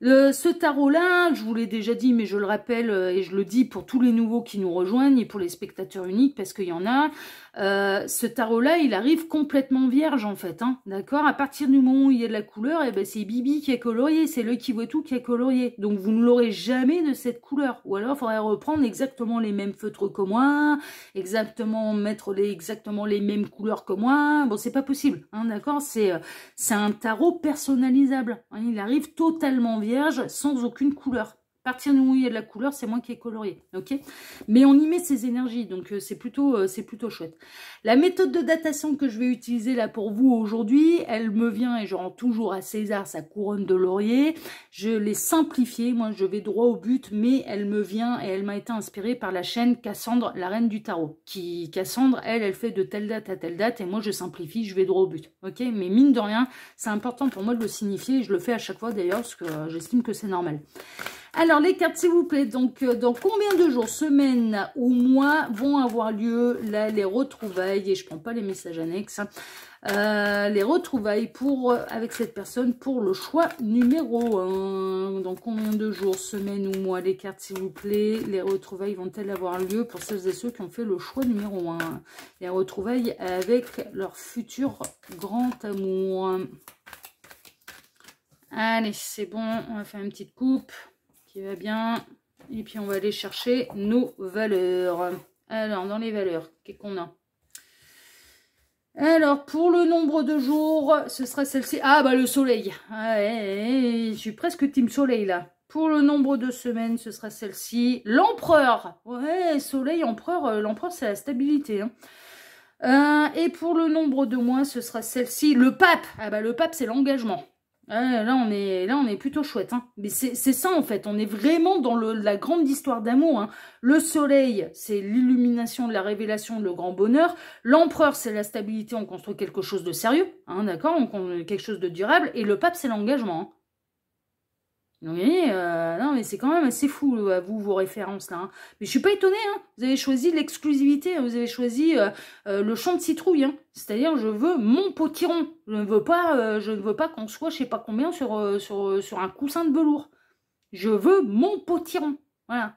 Ce tarot-là, je vous l'ai déjà dit, mais je le rappelle et je le dis pour tous les nouveaux qui nous rejoignent et pour les spectateurs uniques, parce qu'il y en a, ce tarot-là, il arrive complètement vierge, en fait, hein, d'accord? À partir du moment où il y a de la couleur, eh ben, c'est Bibi qui est colorié, c'est l'œil qui voit tout qui est colorié. Donc, vous ne l'aurez jamais de cette couleur. Ou alors, il faudrait reprendre exactement les mêmes feutres que moi, mettre exactement les mêmes couleurs que moi. Bon, c'est pas possible, hein, d'accord? C'est un tarot personnalisable. Hein, il arrive totalement vierge, sans aucune couleur. À partir du moment où il y a de la couleur, c'est moi qui ai colorié, ok? Mais on y met ses énergies, donc c'est plutôt chouette. La méthode de datation que je vais utiliser là pour vous aujourd'hui, elle me vient, et je rends toujours à César sa couronne de laurier. Je l'ai simplifiée, moi je vais droit au but, mais elle me vient et elle m'a été inspirée par la chaîne Cassandre, la reine du tarot. Cassandre, elle fait de telle date à telle date, et moi je simplifie, je vais droit au but, ok? Mais mine de rien, c'est important pour moi de le signifier, et je le fais à chaque fois d'ailleurs, parce que j'estime que c'est normal. Alors, les cartes, s'il vous plaît, donc, dans combien de jours, semaines ou mois vont avoir lieu, là, les retrouvailles, et je prends pas les messages annexes, hein, les retrouvailles avec cette personne pour le choix numéro 1. Dans combien de jours, semaines ou mois, les cartes, s'il vous plaît, les retrouvailles vont-elles avoir lieu pour celles et ceux qui ont fait le choix numéro 1? Les retrouvailles avec leur futur grand amour. Allez, c'est bon, on va faire une petite coupe qui va bien. Et puis, on va aller chercher nos valeurs. Alors, dans les valeurs, qu'est-ce qu'on a? Alors, pour le nombre de jours, ce sera celle-ci. Ah, bah, le soleil. Ouais, je suis presque team soleil, là. Pour le nombre de semaines, ce sera celle-ci. L'empereur. Ouais, soleil, empereur. L'empereur, c'est la stabilité. Hein. Et pour le nombre de mois, ce sera celle-ci. Le pape. Ah, bah, le pape, c'est l'engagement. Là, on est plutôt chouette. Hein. Mais c'est ça, en fait. On est vraiment dans la grande histoire d'amour. Hein. Le soleil, c'est l'illumination, la révélation, le grand bonheur. L'empereur, c'est la stabilité. On construit quelque chose de sérieux. Hein, d'accord? On construit quelque chose de durable. Et le pape, c'est l'engagement. Hein. Donc, vous voyez, non, mais c'est quand même assez fou, vos références, là. Hein. Mais je suis pas étonnée, hein. Vous avez choisi l'exclusivité, vous avez choisi le champ de citrouille, hein. C'est-à-dire, je veux mon potiron. Je ne veux pas qu'on soit, je sais pas combien, sur un coussin de velours. Je veux mon potiron. Voilà.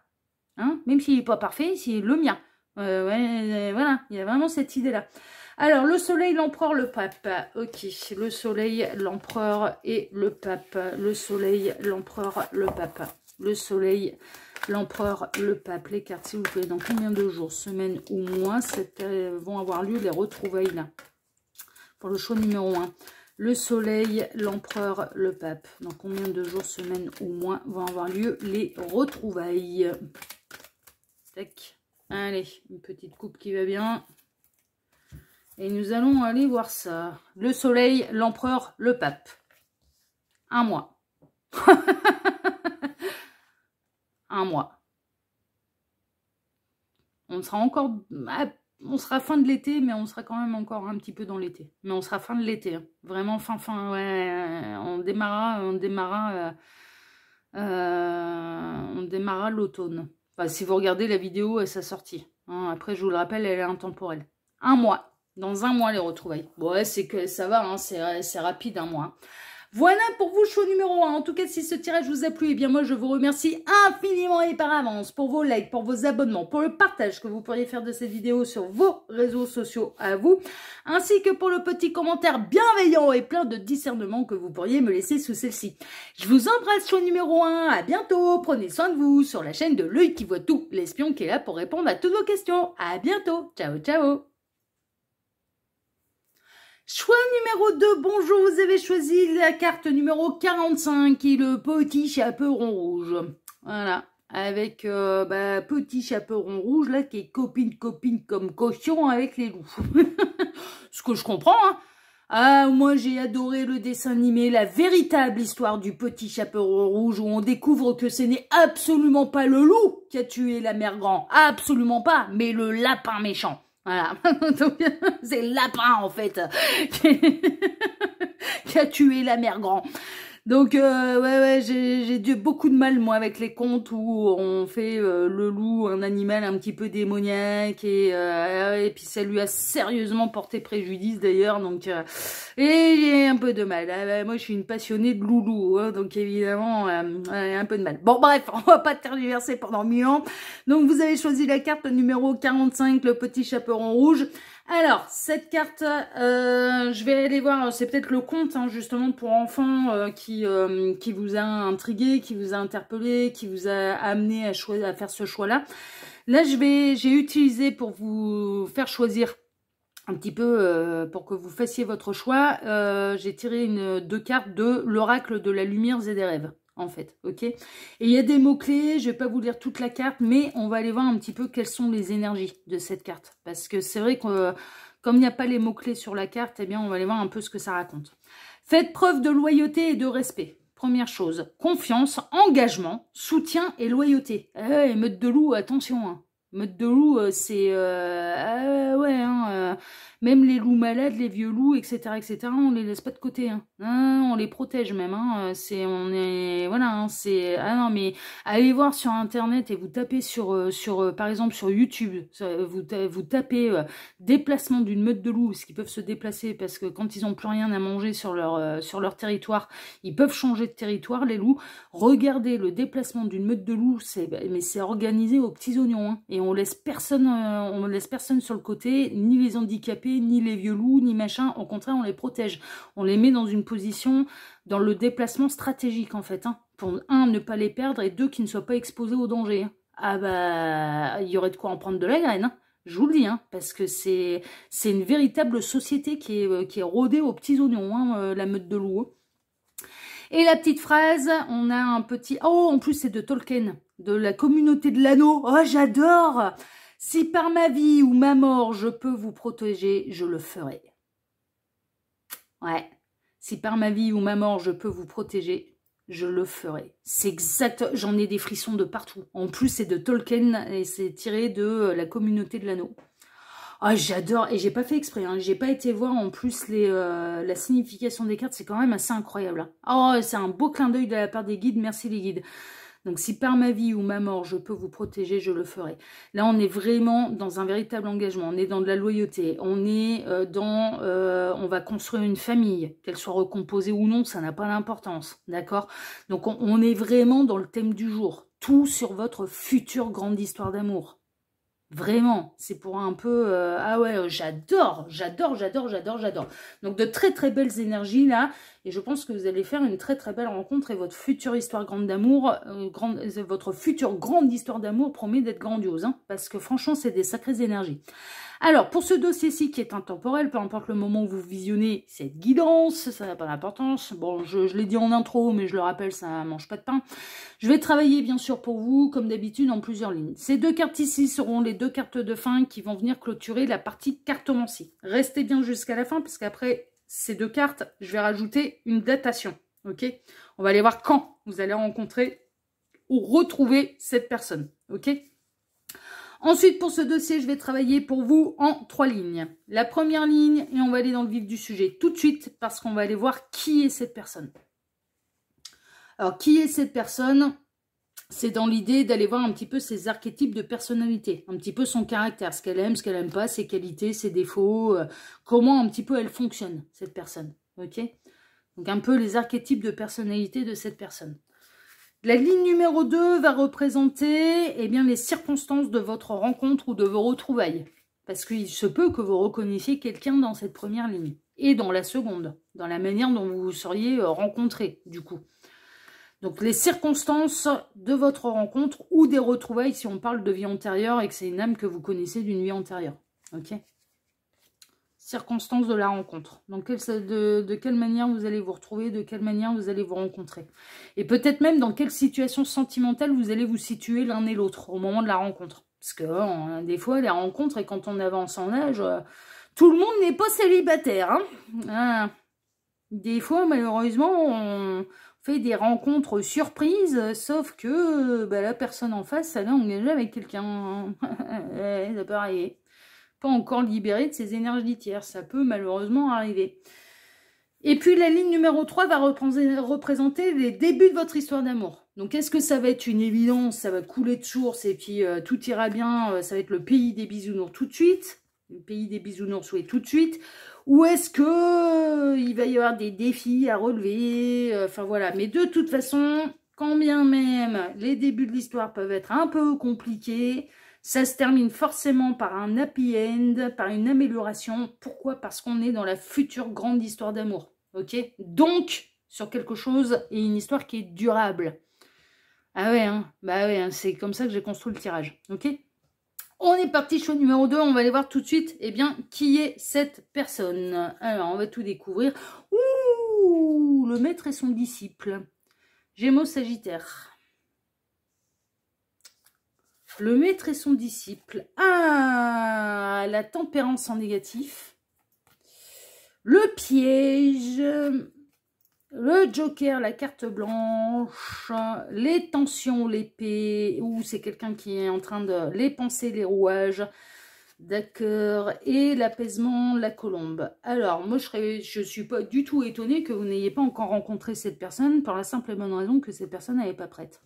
Hein, même s'il n'est pas parfait, c'est le mien. Ouais, voilà, il y a vraiment cette idée-là. Alors, le soleil, l'empereur, le pape. Ok, le soleil, l'empereur et le pape. Le soleil, l'empereur, le pape. Le soleil, l'empereur, le pape. Les cartes, s'il vous plaît, dans combien de jours, semaines ou mois vont avoir lieu les retrouvailles là? Pour le choix numéro 1. Le soleil, l'empereur, le pape. Dans combien de jours, semaines ou mois vont avoir lieu les retrouvailles? Tac. Allez, une petite coupe qui va bien. Et nous allons aller voir ça. Le soleil, l'empereur, le pape. Un mois. Un mois. On sera encore... On sera fin de l'été, mais on sera quand même encore un petit peu dans l'été. Mais on sera fin de l'été. Hein. Vraiment fin, ouais. On démarrera l'automne. Enfin, si vous regardez la vidéo à sa sortie. Hein, après, je vous le rappelle, elle est intemporelle. Un mois. Dans un mois, les retrouvailles. Bon, ouais, c'est que ça va, hein, c'est rapide, un mois. Voilà pour vous, choix numéro 1. En tout cas, si ce tirage vous a plu, eh bien moi, je vous remercie infiniment et par avance pour vos likes, pour vos abonnements, pour le partage que vous pourriez faire de cette vidéo sur vos réseaux sociaux à vous, ainsi que pour le petit commentaire bienveillant et plein de discernement que vous pourriez me laisser sous celle-ci. Je vous embrasse, choix numéro 1. À bientôt. Prenez soin de vous sur la chaîne de l'œil qui voit tout, l'espion qui est là pour répondre à toutes vos questions. À bientôt. Ciao, ciao. Choix numéro 2, bonjour, vous avez choisi la carte numéro 45, qui est le petit chaperon rouge. Voilà, avec petit chaperon rouge, là, qui est copine comme cochon avec les loups. Ce que je comprends, hein. Ah, moi j'ai adoré le dessin animé, la véritable histoire du petit chaperon rouge, où on découvre que ce n'est absolument pas le loup qui a tué la mère grand, absolument pas, mais le lapin méchant. Voilà, c'est le lapin en fait qui a tué la mère grand. Donc ouais, j'ai beaucoup de mal moi avec les contes où on fait le loup un animal un petit peu démoniaque et puis ça lui a sérieusement porté préjudice d'ailleurs, donc et j'ai un peu de mal. Moi je suis une passionnée de loulou, hein, donc évidemment un peu de mal. Bon bref, on va pas tergiverser pendant 1000 ans. Donc vous avez choisi la carte numéro 45, le petit chaperon rouge. Alors, cette carte, je vais aller voir, c'est peut-être le conte, hein, justement, pour enfants qui vous a intrigué, qui vous a interpellé, qui vous a amené à faire ce choix-là. Là, j'ai utilisé pour vous faire choisir un petit peu, pour que vous fassiez votre choix, j'ai tiré deux cartes de l'oracle de la lumière et des rêves. En fait, ok. Et il y a des mots-clés, je vais pas vous lire toute la carte, mais on va aller voir un petit peu quelles sont les énergies de cette carte. Parce que c'est vrai que comme il n'y a pas les mots-clés sur la carte, eh bien on va aller voir un peu ce que ça raconte. Faites preuve de loyauté et de respect. Première chose, confiance, engagement, soutien et loyauté. Meute de loup, attention, hein. Meute de loup, c'est... ouais, hein, même les loups malades, les vieux loups, etc., on les laisse pas de côté. Hein. On les protège même. Hein. Voilà, hein, c'est... Ah non, mais allez voir sur Internet et vous tapez par exemple, sur YouTube, vous tapez déplacement d'une meute de loups, parce qu'ils peuvent se déplacer, parce que quand ils n'ont plus rien à manger sur leur territoire, ils peuvent changer de territoire, les loups. Regardez le déplacement d'une meute de loups, mais c'est organisé aux petits oignons, hein, et on laisse personne sur le côté, ni les handicapés, ni les vieux loups, ni machin. Au contraire, on les protège. On les met dans une position, dans le déplacement stratégique, en fait, hein, pour ne pas les perdre, et deux, qu'ils ne soient pas exposés au danger. Hein. Ah bah, il y aurait de quoi en prendre de la graine, hein. Je vous le dis, hein, parce que c'est une véritable société qui est rodée aux petits oignons, hein, la meute de loups. Et la petite phrase, on a un petit... Oh, en plus, c'est de Tolkien, de la communauté de l'anneau. Oh, j'adore! Si par ma vie ou ma mort, je peux vous protéger, je le ferai. Ouais. Si par ma vie ou ma mort, je peux vous protéger, je le ferai. C'est exact. J'en ai des frissons de partout. En plus, c'est de Tolkien et c'est tiré de la communauté de l'anneau. Ah, j'adore. Et j'ai pas fait exprès. Hein. J'ai pas été voir en plus la signification des cartes. C'est quand même assez incroyable. Hein. Oh, c'est un beau clin d'œil de la part des guides. Merci les guides. Donc, si par ma vie ou ma mort, je peux vous protéger, je le ferai. Là, on est vraiment dans un véritable engagement. On est dans de la loyauté. On est on va construire une famille. Qu'elle soit recomposée ou non, ça n'a pas d'importance. D'accord? Donc, on est vraiment dans le thème du jour. Tout sur votre future grande histoire d'amour. Vraiment, c'est pour un peu... ah ouais, j'adore. Donc de très très belles énergies là. Et je pense que vous allez faire une très très belle rencontre. Et votre future histoire grande d'amour, votre future grande histoire d'amour promet d'être grandiose. Hein, parce que franchement, c'est des sacrées énergies. Alors, pour ce dossier-ci qui est intemporel, peu importe le moment où vous visionnez cette guidance, ça n'a pas d'importance. Bon, je l'ai dit en intro, mais je le rappelle, ça ne mange pas de pain. Je vais travailler, bien sûr, pour vous, comme d'habitude, en plusieurs lignes. Ces deux cartes ici seront les deux cartes de fin qui vont venir clôturer la partie cartomancie. Restez bien jusqu'à la fin, parce qu'après ces deux cartes, je vais rajouter une datation. Ok? On va aller voir quand vous allez rencontrer ou retrouver cette personne. Ok? Ensuite, pour ce dossier, je vais travailler pour vous en 3 lignes. La première ligne, et on va aller dans le vif du sujet tout de suite, parce qu'on va aller voir qui est cette personne. Alors, qui est cette personne? C'est dans l'idée d'aller voir un petit peu ses archétypes de personnalité, un petit peu son caractère, ce qu'elle aime, ce qu'elle n'aime pas, ses qualités, ses défauts, comment un petit peu elle fonctionne, cette personne. Ok? Donc, un peu les archétypes de personnalité de cette personne. La ligne numéro 2 va représenter eh bien, les circonstances de votre rencontre ou de vos retrouvailles. Parce qu'il se peut que vous reconnaissiez quelqu'un dans cette première ligne. Et dans la seconde, dans la manière dont vous vous seriez rencontrés, du coup. Donc, les circonstances de votre rencontre ou des retrouvailles, si on parle de vie antérieure et que c'est une âme que vous connaissez d'une vie antérieure. Ok ? Circonstances de la rencontre. Donc, de quelle manière vous allez vous retrouver, de quelle manière vous allez vous rencontrer. Et peut-être même dans quelle situation sentimentale vous allez vous situer l'un et l'autre au moment de la rencontre. Parce que des fois, les rencontres, et quand on avance en âge, tout le monde n'est pas célibataire. Hein. Des fois, malheureusement, on fait des rencontres surprises, sauf que la personne en face, elle est engagée avec quelqu'un. Ça peut arriver. Pas encore libéré de ses énergies tiers. Ça peut malheureusement arriver. Et puis la ligne numéro 3 va représenter les débuts de votre histoire d'amour. Donc est-ce que ça va être une évidence, ça va couler de source et puis tout ira bien, ça va être le pays des bisounours tout de suite, le pays des bisounours oui tout de suite, ou est-ce que il va y avoir des défis à relever, enfin voilà. Mais de toute façon, quand bien même les débuts de l'histoire peuvent être un peu compliqués, ça se termine forcément par un happy end, par une amélioration. Pourquoi? Parce qu'on est dans la future grande histoire d'amour. Ok? Donc, sur quelque chose et une histoire qui est durable. Ah ouais, hein? Bah ouais, hein, c'est comme ça que j'ai construit le tirage. Ok? On est parti, choix numéro 2. On va aller voir tout de suite, eh bien, qui est cette personne. Alors, on va tout découvrir. Ouh, le maître et son disciple. Gémeaux Sagittaire. Le maître et son disciple. Ah, la tempérance en négatif. Le piège. Le joker, la carte blanche. Les tensions, l'épée. Ou c'est quelqu'un qui est en train de... Les pensées, les rouages. D'accord. Et l'apaisement, la colombe. Alors, moi, je ne suis pas du tout étonnée que vous n'ayez pas encore rencontré cette personne, pour la simple et bonne raison que cette personne n'est pas prête.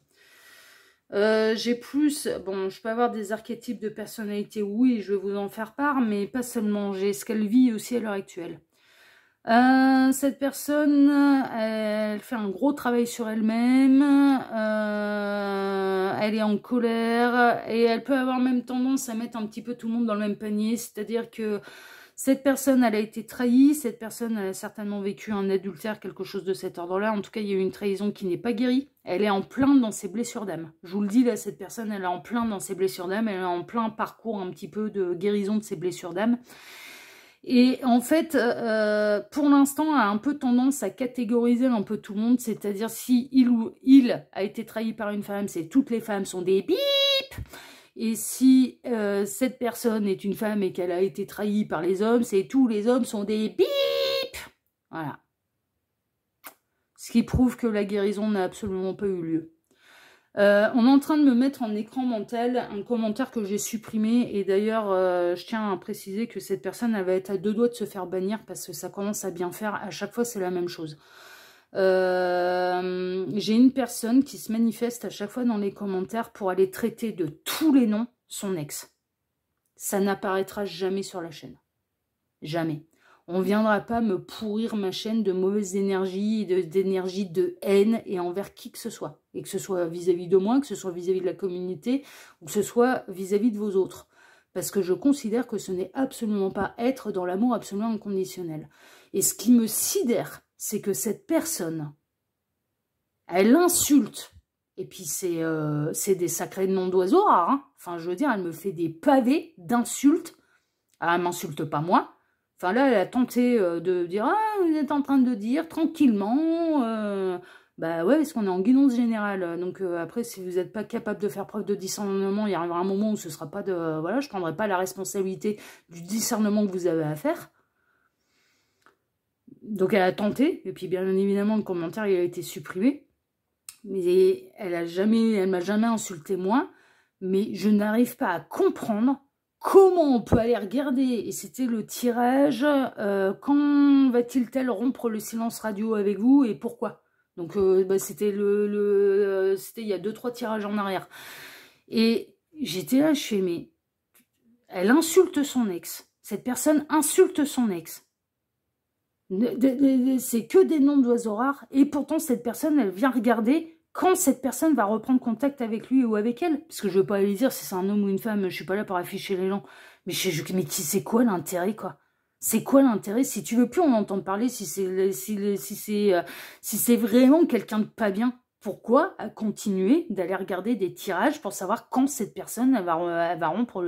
J'ai plus, bon, je peux avoir des archétypes de personnalité, oui, je vais vous en faire part, mais pas seulement, j'ai ce qu'elle vit aussi à l'heure actuelle. Cette personne, elle fait un gros travail sur elle-même, elle est en colère, et elle peut avoir même tendance à mettre un petit peu tout le monde dans le même panier, c'est-à-dire que cette personne, elle a été trahie, cette personne elle a certainement vécu un adultère, quelque chose de cet ordre-là. En tout cas, il y a eu une trahison qui n'est pas guérie. Elle est en plein dans ses blessures d'âme. Je vous le dis, là, cette personne, elle est en plein dans ses blessures d'âme. Elle est en plein parcours un petit peu de guérison de ses blessures d'âme. Et en fait, pour l'instant, elle a un peu tendance à catégoriser un peu tout le monde. C'est-à-dire, si il a été trahi par une femme, c'est toutes les femmes sont des bip. Et si cette personne est une femme et qu'elle a été trahie par les hommes, c'est tous les hommes sont des bip. Voilà. Ce qui prouve que la guérison n'a absolument pas eu lieu. On est en train de me mettre en écran mental un commentaire que j'ai supprimé. Et d'ailleurs, je tiens à préciser que cette personne, elle va être à 2 doigts de se faire bannir parce que ça commence à bien faire. À chaque fois, c'est la même chose. J'ai une personne qui se manifeste à chaque fois dans les commentaires pour aller traiter de tous les noms son ex. Ça n'apparaîtra jamais sur la chaîne. Jamais. On ne viendra pas me pourrir ma chaîne de mauvaises énergies, d'énergie de haine et envers qui que ce soit. Et que ce soit vis-à-vis de moi, que ce soit vis-à-vis de la communauté, ou que ce soit vis-à-vis de vos autres. parce que je considère que ce n'est absolument pas être dans l'amour absolument inconditionnel. Et ce qui me sidère, c'est que cette personne, elle insulte, et puis c'est des sacrés noms d'oiseaux rares, hein. Enfin, je veux dire, elle me fait des pavés d'insultes. Elle m'insulte pas moi. Enfin là, elle a tenté de dire « Ah, vous êtes en train de dire tranquillement bah ouais, parce qu'on est en guidance générale. Donc après, si vous n'êtes pas capable de faire preuve de discernement, il y arrivera un moment où ce sera pas de... Voilà, je ne prendrai pas la responsabilité du discernement que vous avez à faire. Donc elle a tenté, et puis bien évidemment, le commentaire il a été supprimé. Mais elle m'a jamais insulté moi, mais je n'arrive pas à comprendre comment on peut aller regarder, et c'était le tirage, quand va-t-il rompre le silence radio avec vous et pourquoi? Donc bah, c'était c'était il y a 2-3 tirages en arrière. Et j'étais là, je fais, mais elle insulte son ex. Cette personne insulte son ex. C'est que des noms d'oiseaux rares, et pourtant cette personne, elle vient regarder quand cette personne va reprendre contact avec lui ou avec elle. Parce que je veux pas aller dire si c'est un homme ou une femme, je suis pas là pour afficher les gens. Mais c'est quoi l'intérêt, quoi? C'est quoi l'intérêt? Si tu veux plus en entendre parler, si c'est vraiment quelqu'un de pas bien, pourquoi continuer d'aller regarder des tirages pour savoir quand cette personne elle va rompre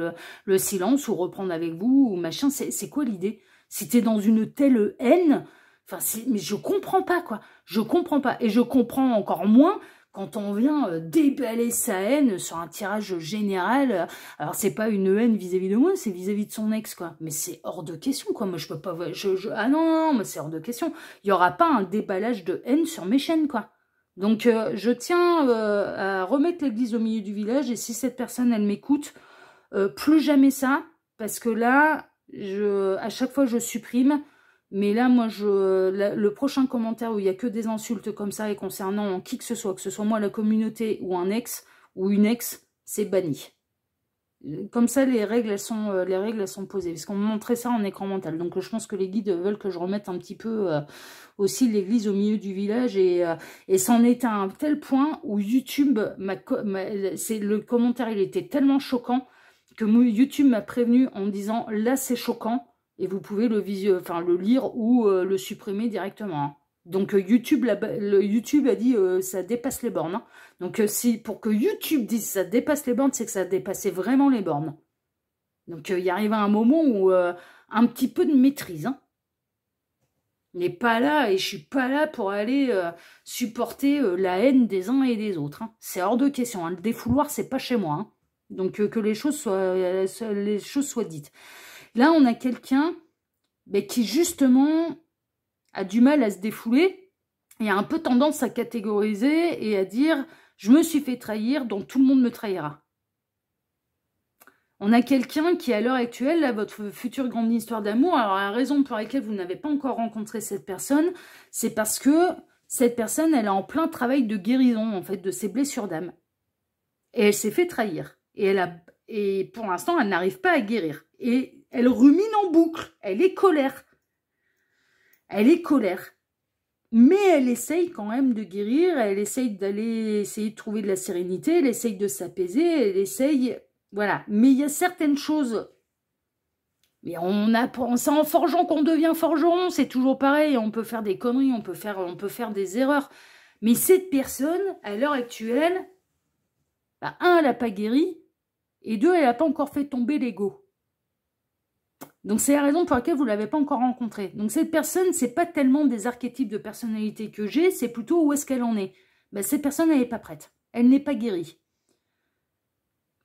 le silence ou reprendre avec vous ou machin? C'est quoi l'idée? Si t'es dans une telle haine, enfin, mais je comprends pas, quoi. Je comprends pas. Et je comprends encore moins quand on vient déballer sa haine sur un tirage général. Alors, c'est pas une haine vis-à-vis de moi, c'est vis-à-vis de son ex, quoi. Mais c'est hors de question, quoi. Moi, je peux pas... Ah non, mais c'est hors de question. Il y aura pas un déballage de haine sur mes chaînes, quoi. Donc, je tiens à remettre l'église au milieu du village. Et si cette personne, elle m'écoute, plus jamais ça. Parce que là, à chaque fois, je supprime. Mais là, moi, le prochain commentaire où il n'y a que des insultes comme ça et concernant qui que ce soit moi, la communauté ou un ex ou une ex, c'est banni. Comme ça, les règles, elles sont posées. Parce qu'on me montrait ça en écran mental. Donc, je pense que les guides veulent que je remette un petit peu aussi l'église au milieu du village. Et c'en est à un tel point où YouTube, le commentaire, il était tellement choquant que YouTube m'a prévenu en me disant « Là, c'est choquant ». Et vous pouvez le lire ou le supprimer directement. Hein. Donc YouTube a dit ça dépasse les bornes. Hein. Donc pour que YouTube dise ça dépasse les bornes, c'est que ça dépassait vraiment les bornes. Donc il arrive un moment où un petit peu de maîtrise. Hein. Mais pas là, et je suis pas là pour aller supporter la haine des uns et des autres. Hein. C'est hors de question. Hein. Le défouloir, c'est pas chez moi. Hein. Donc que les choses soient dites. Là, on a quelqu'un qui, justement, a du mal à se défouler et a un peu tendance à catégoriser et à dire « je me suis fait trahir, donc tout le monde me trahira ». On a quelqu'un qui, à l'heure actuelle, là, votre future grande histoire d'amour, alors la raison pour laquelle vous n'avez pas encore rencontré cette personne, c'est parce que cette personne, elle est en plein travail de guérison, en fait, de ses blessures d'âme. Et elle s'est fait trahir. Et pour l'instant, elle n'arrive pas à guérir. Et elle rumine en boucle. Elle est colère. Elle est colère. Mais elle essaye quand même de guérir. Elle essaye essayer de trouver de la sérénité. Elle essaye de s'apaiser. Elle essaye... Voilà. Mais il y a certaines choses... Mais c'est en forgeant qu'on devient forgeron. C'est toujours pareil. On peut faire des conneries. On peut faire des erreurs. Mais cette personne, à l'heure actuelle... elle n'a pas guéri. Et 2, elle n'a pas encore fait tomber l'ego. Donc, c'est la raison pour laquelle vous ne l'avez pas encore rencontrée. Donc, cette personne, ce n'est pas tellement des archétypes de personnalité que j'ai, c'est plutôt où est-ce qu'elle en est. Cette personne, elle n'est pas prête. Elle n'est pas guérie.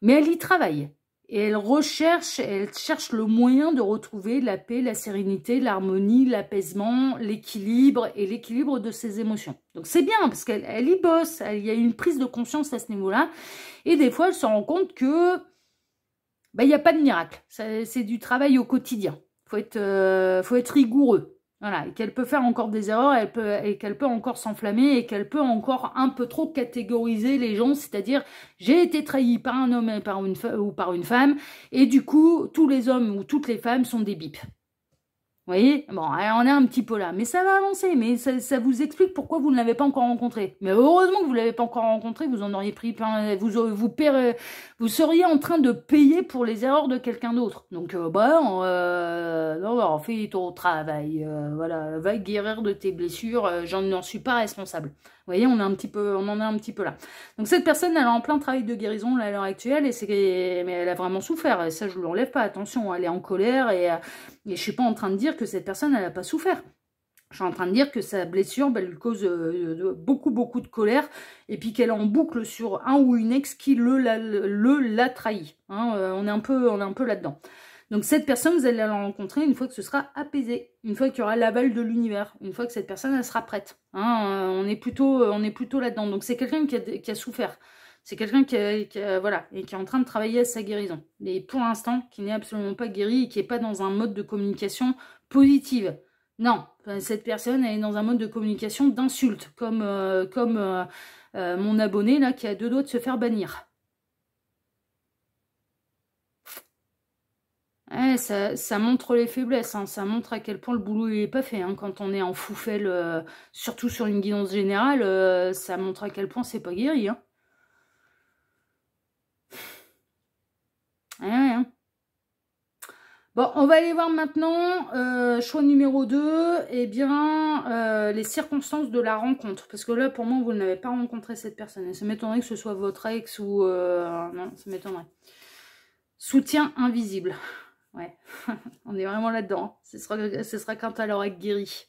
Mais elle y travaille. Et elle cherche le moyen de retrouver la paix, la sérénité, l'harmonie, l'apaisement, l'équilibre et l'équilibre de ses émotions. Donc, c'est bien parce qu'elle y bosse. Il y a une prise de conscience à ce niveau-là. Et des fois, elle se rend compte que il n'y a pas de miracle. C'est du travail au quotidien. Faut être rigoureux. Voilà. Et qu'elle peut faire encore des erreurs, et qu'elle peut encore s'enflammer, et qu'elle peut encore un peu trop catégoriser les gens, c'est-à-dire j'ai été trahi par un homme ou par une femme, et du coup, tous les hommes ou toutes les femmes sont des bips. Vous voyez, bon, on est un petit peu là, mais ça va avancer, mais ça vous explique pourquoi vous ne l'avez pas encore rencontré. Mais heureusement que vous ne l'avez pas encore rencontré, vous en auriez pris plein, vous seriez en train de payer pour les erreurs de quelqu'un d'autre. Donc, non, fais ton travail, voilà, va guérir de tes blessures, n'en suis pas responsable. Vous voyez, on en est un petit peu là. Donc cette personne, elle est en plein travail de guérison là, à l'heure actuelle, mais elle a vraiment souffert. Et ça, je ne l'enlève pas, attention, elle est en colère et je ne suis pas en train de dire que cette personne, elle n'a pas souffert. Je suis en train de dire que sa blessure lui cause beaucoup de colère et puis qu'elle est en boucle sur un ou une ex qui l'a trahi. Hein, on est un peu là-dedans. Donc cette personne, vous allez la rencontrer une fois que ce sera apaisé, une fois qu'il y aura l'aval de l'univers, une fois que cette personne, elle sera prête. Hein, on est plutôt là-dedans. Donc c'est quelqu'un qui a souffert. C'est quelqu'un voilà, et qui est en train de travailler à sa guérison. Mais pour l'instant, qui n'est absolument pas guéri et qui n'est pas dans un mode de communication positive. Non, cette personne, elle est dans un mode de communication d'insulte, comme mon abonné là qui a 2 doigts de se faire bannir. Ouais, ça montre les faiblesses, hein. Ça montre à quel point le boulot il est pas fait. Hein. Quand on est en foufelle, surtout sur une guidance générale, ça montre à quel point c'est pas guéri. Hein. Ouais, hein. Bon, on va aller voir maintenant, choix numéro 2, eh bien, les circonstances de la rencontre. Parce que là, pour moi, vous n'avez pas rencontré cette personne. Et ça m'étonnerait que ce soit votre ex ou... non, ça m'étonnerait. Soutien invisible. Ouais, on est vraiment là-dedans. Ce sera quand elle aura guéri.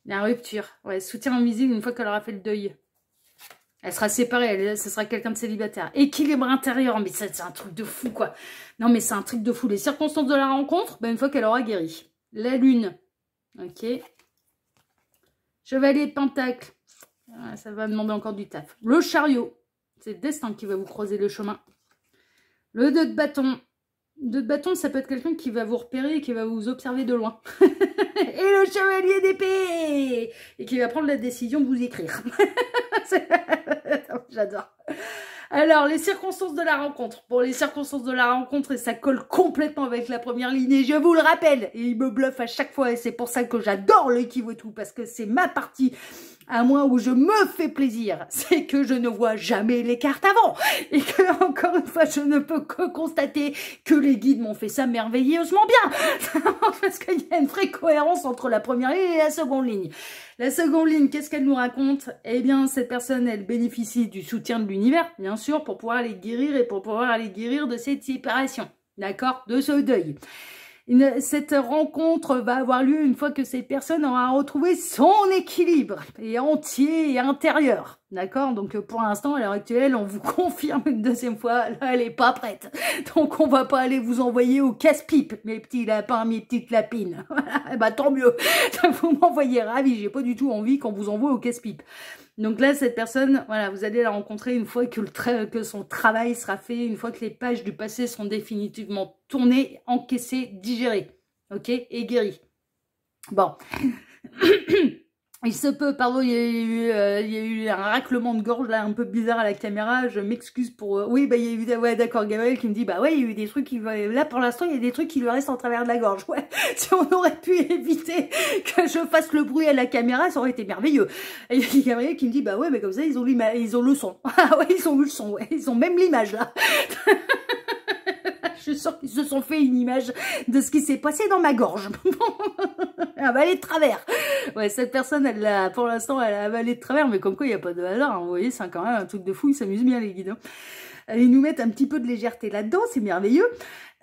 La rupture. Ouais, soutien invisible une fois qu'elle aura fait le deuil. Elle sera séparée, ce sera quelqu'un de célibataire. Équilibre intérieur, mais ça, c'est un truc de fou, quoi. Non, mais c'est un truc de fou. Les circonstances de la rencontre, ben, une fois qu'elle aura guéri. La lune. Ok. Chevalier de pentacle. Ah, ça va demander encore du taf. Le chariot. C'est le destin qui va vous croiser le chemin. Le 2 de bâton. 2 de bâton, ça peut être quelqu'un qui va vous repérer et qui va vous observer de loin. Et le chevalier d'épée. Et qui va prendre la décision de vous écrire. J'adore. Alors, les circonstances de la rencontre. Pour les circonstances de la rencontre, et ça colle complètement avec la première ligne, et je vous le rappelle, et il me bluffe à chaque fois, et c'est pour ça que j'adore le Kivotou, parce que c'est ma partie à moi où je me fais plaisir, c'est que je ne vois jamais les cartes avant, et que, encore une fois, je ne peux que constater que les guides m'ont fait ça merveilleusement bien, parce qu'il y a une vraie cohérence entre la première ligne et la seconde ligne. La seconde ligne, qu'est-ce qu'elle nous raconte? Eh bien, cette personne, elle bénéficie du soutien de l'univers, bien sûr, pour pouvoir les guérir et pour pouvoir les guérir de cette séparation, d'accord? De ce deuil. Cette rencontre va avoir lieu une fois que cette personne aura retrouvé son équilibre et entier et intérieur. D'accord? Donc pour l'instant, à l'heure actuelle, on vous confirme une deuxième fois, là, elle n'est pas prête. Donc on va pas aller vous envoyer au casse-pipe, mes petits lapins, mes petites lapines. Voilà, bah tant mieux. Vous m'envoyez ravi, j'ai pas du tout envie qu'on vous envoie au casse-pipe. Donc là, cette personne, voilà, vous allez la rencontrer une fois que son travail sera fait, une fois que les pages du passé sont définitivement tournées, encaissées, digérées, ok, et guéries. Bon. Il se peut, pardon, il y a eu un raclement de gorge là un peu bizarre à la caméra, je m'excuse pour... oui, bah il y a eu, ouais d'accord, Gabriel qui me dit, bah ouais, il y a eu des trucs qui... Là pour l'instant, il y a des trucs qui lui restent en travers de la gorge, ouais. Si on aurait pu éviter que je fasse le bruit à la caméra, ça aurait été merveilleux. Et il y a Gabriel qui me dit, bah ouais, mais comme ça, ils ont le son. Ah ouais, ils ont eu le son, ouais, ils ont même l'image là. Je sens qu'ils se sont fait une image de ce qui s'est passé dans ma gorge. Elle a avalé de travers. Ouais, cette personne, pour l'instant, elle a avalé de travers, mais comme quoi, il n'y a pas de hasard. Hein. Vous voyez, c'est quand même un truc de fou. Ils s'amusent bien, les guides. Hein. Ils nous mettent un petit peu de légèreté là-dedans. C'est merveilleux.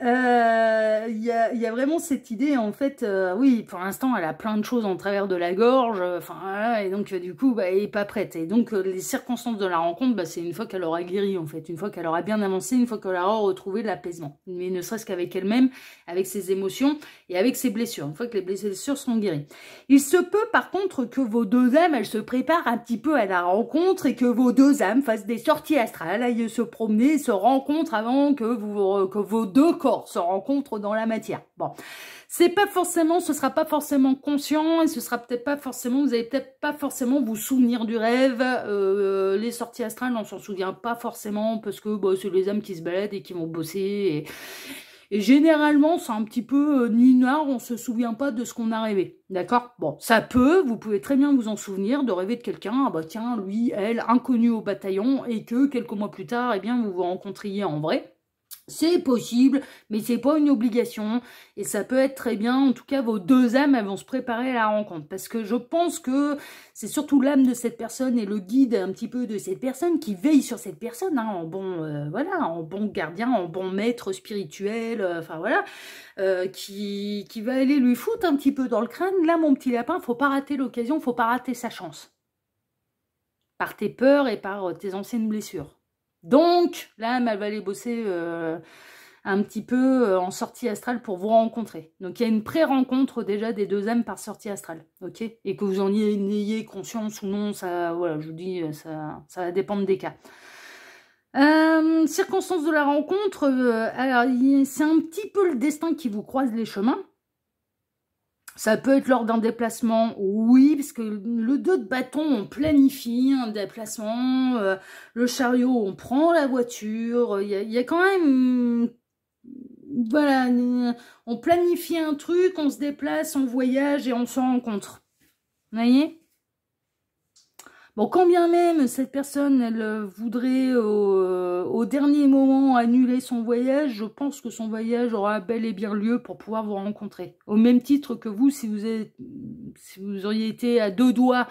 Il y a vraiment cette idée, en fait, oui, pour l'instant, elle a plein de choses en travers de la gorge, enfin, voilà, et donc, du coup, bah, elle est pas prête. Et donc, les circonstances de la rencontre, bah, c'est une fois qu'elle aura guéri, en fait, une fois qu'elle aura bien avancé, une fois qu'elle aura retrouvé de l'apaisement. Mais ne serait-ce qu'avec elle-même, avec ses émotions et avec ses blessures, une fois que les blessures seront guéries. Il se peut, par contre, que vos 2 âmes, elles se préparent un petit peu à la rencontre et que vos 2 âmes fassent des sorties astrales, aillent se promener, se rencontrent avant que vos 2 corps se rencontrent dans la matière. Bon, c'est pas forcément, ce sera pas forcément conscient et ce sera peut-être pas forcément, vous allez peut-être pas forcément vous souvenir du rêve. Les sorties astrales, on s'en souvient pas forcément parce que bah, c'est les âmes qui se baladent et qui vont bosser Et généralement, c'est un petit peu nuit noire, on se souvient pas de ce qu'on a rêvé. D'accord? Bon, ça peut, vous pouvez très bien vous en souvenir, de rêver de quelqu'un, ah bah tiens, lui, elle, inconnu au bataillon, et que quelques mois plus tard, eh bien, vous vous rencontriez en vrai. C'est possible, mais c'est pas une obligation. Et ça peut être très bien, en tout cas, vos deux âmes, elles vont se préparer à la rencontre. Parce que je pense que c'est surtout l'âme de cette personne et le guide un petit peu de cette personne qui veille sur cette personne, hein, en bon, voilà, en bon gardien, en bon maître spirituel, enfin voilà, qui va aller lui foutre un petit peu dans le crâne. Là, mon petit lapin, faut pas rater l'occasion, faut pas rater sa chance. Par tes peurs et par tes anciennes blessures. Donc, l'âme, elle va aller bosser un petit peu en sortie astrale pour vous rencontrer. Donc, il y a une pré-rencontre déjà des deux âmes par sortie astrale, ok? Et que vous en ayez conscience ou non, ça, voilà, je vous dis, ça va dépendre des cas. Circonstances de la rencontre, alors, c'est un petit peu le destin qui vous croise les chemins. Ça peut être lors d'un déplacement, oui, parce que le 2 de bâton, on planifie un déplacement, le chariot, on prend la voiture, il y a quand même, voilà, on planifie un truc, on se déplace, on voyage et on se rencontre. Vous voyez? Bon, quand bien même cette personne, elle voudrait au dernier moment annuler son voyage, je pense que son voyage aura bel et bien lieu pour pouvoir vous rencontrer. Au même titre que vous, si vous auriez été à deux doigts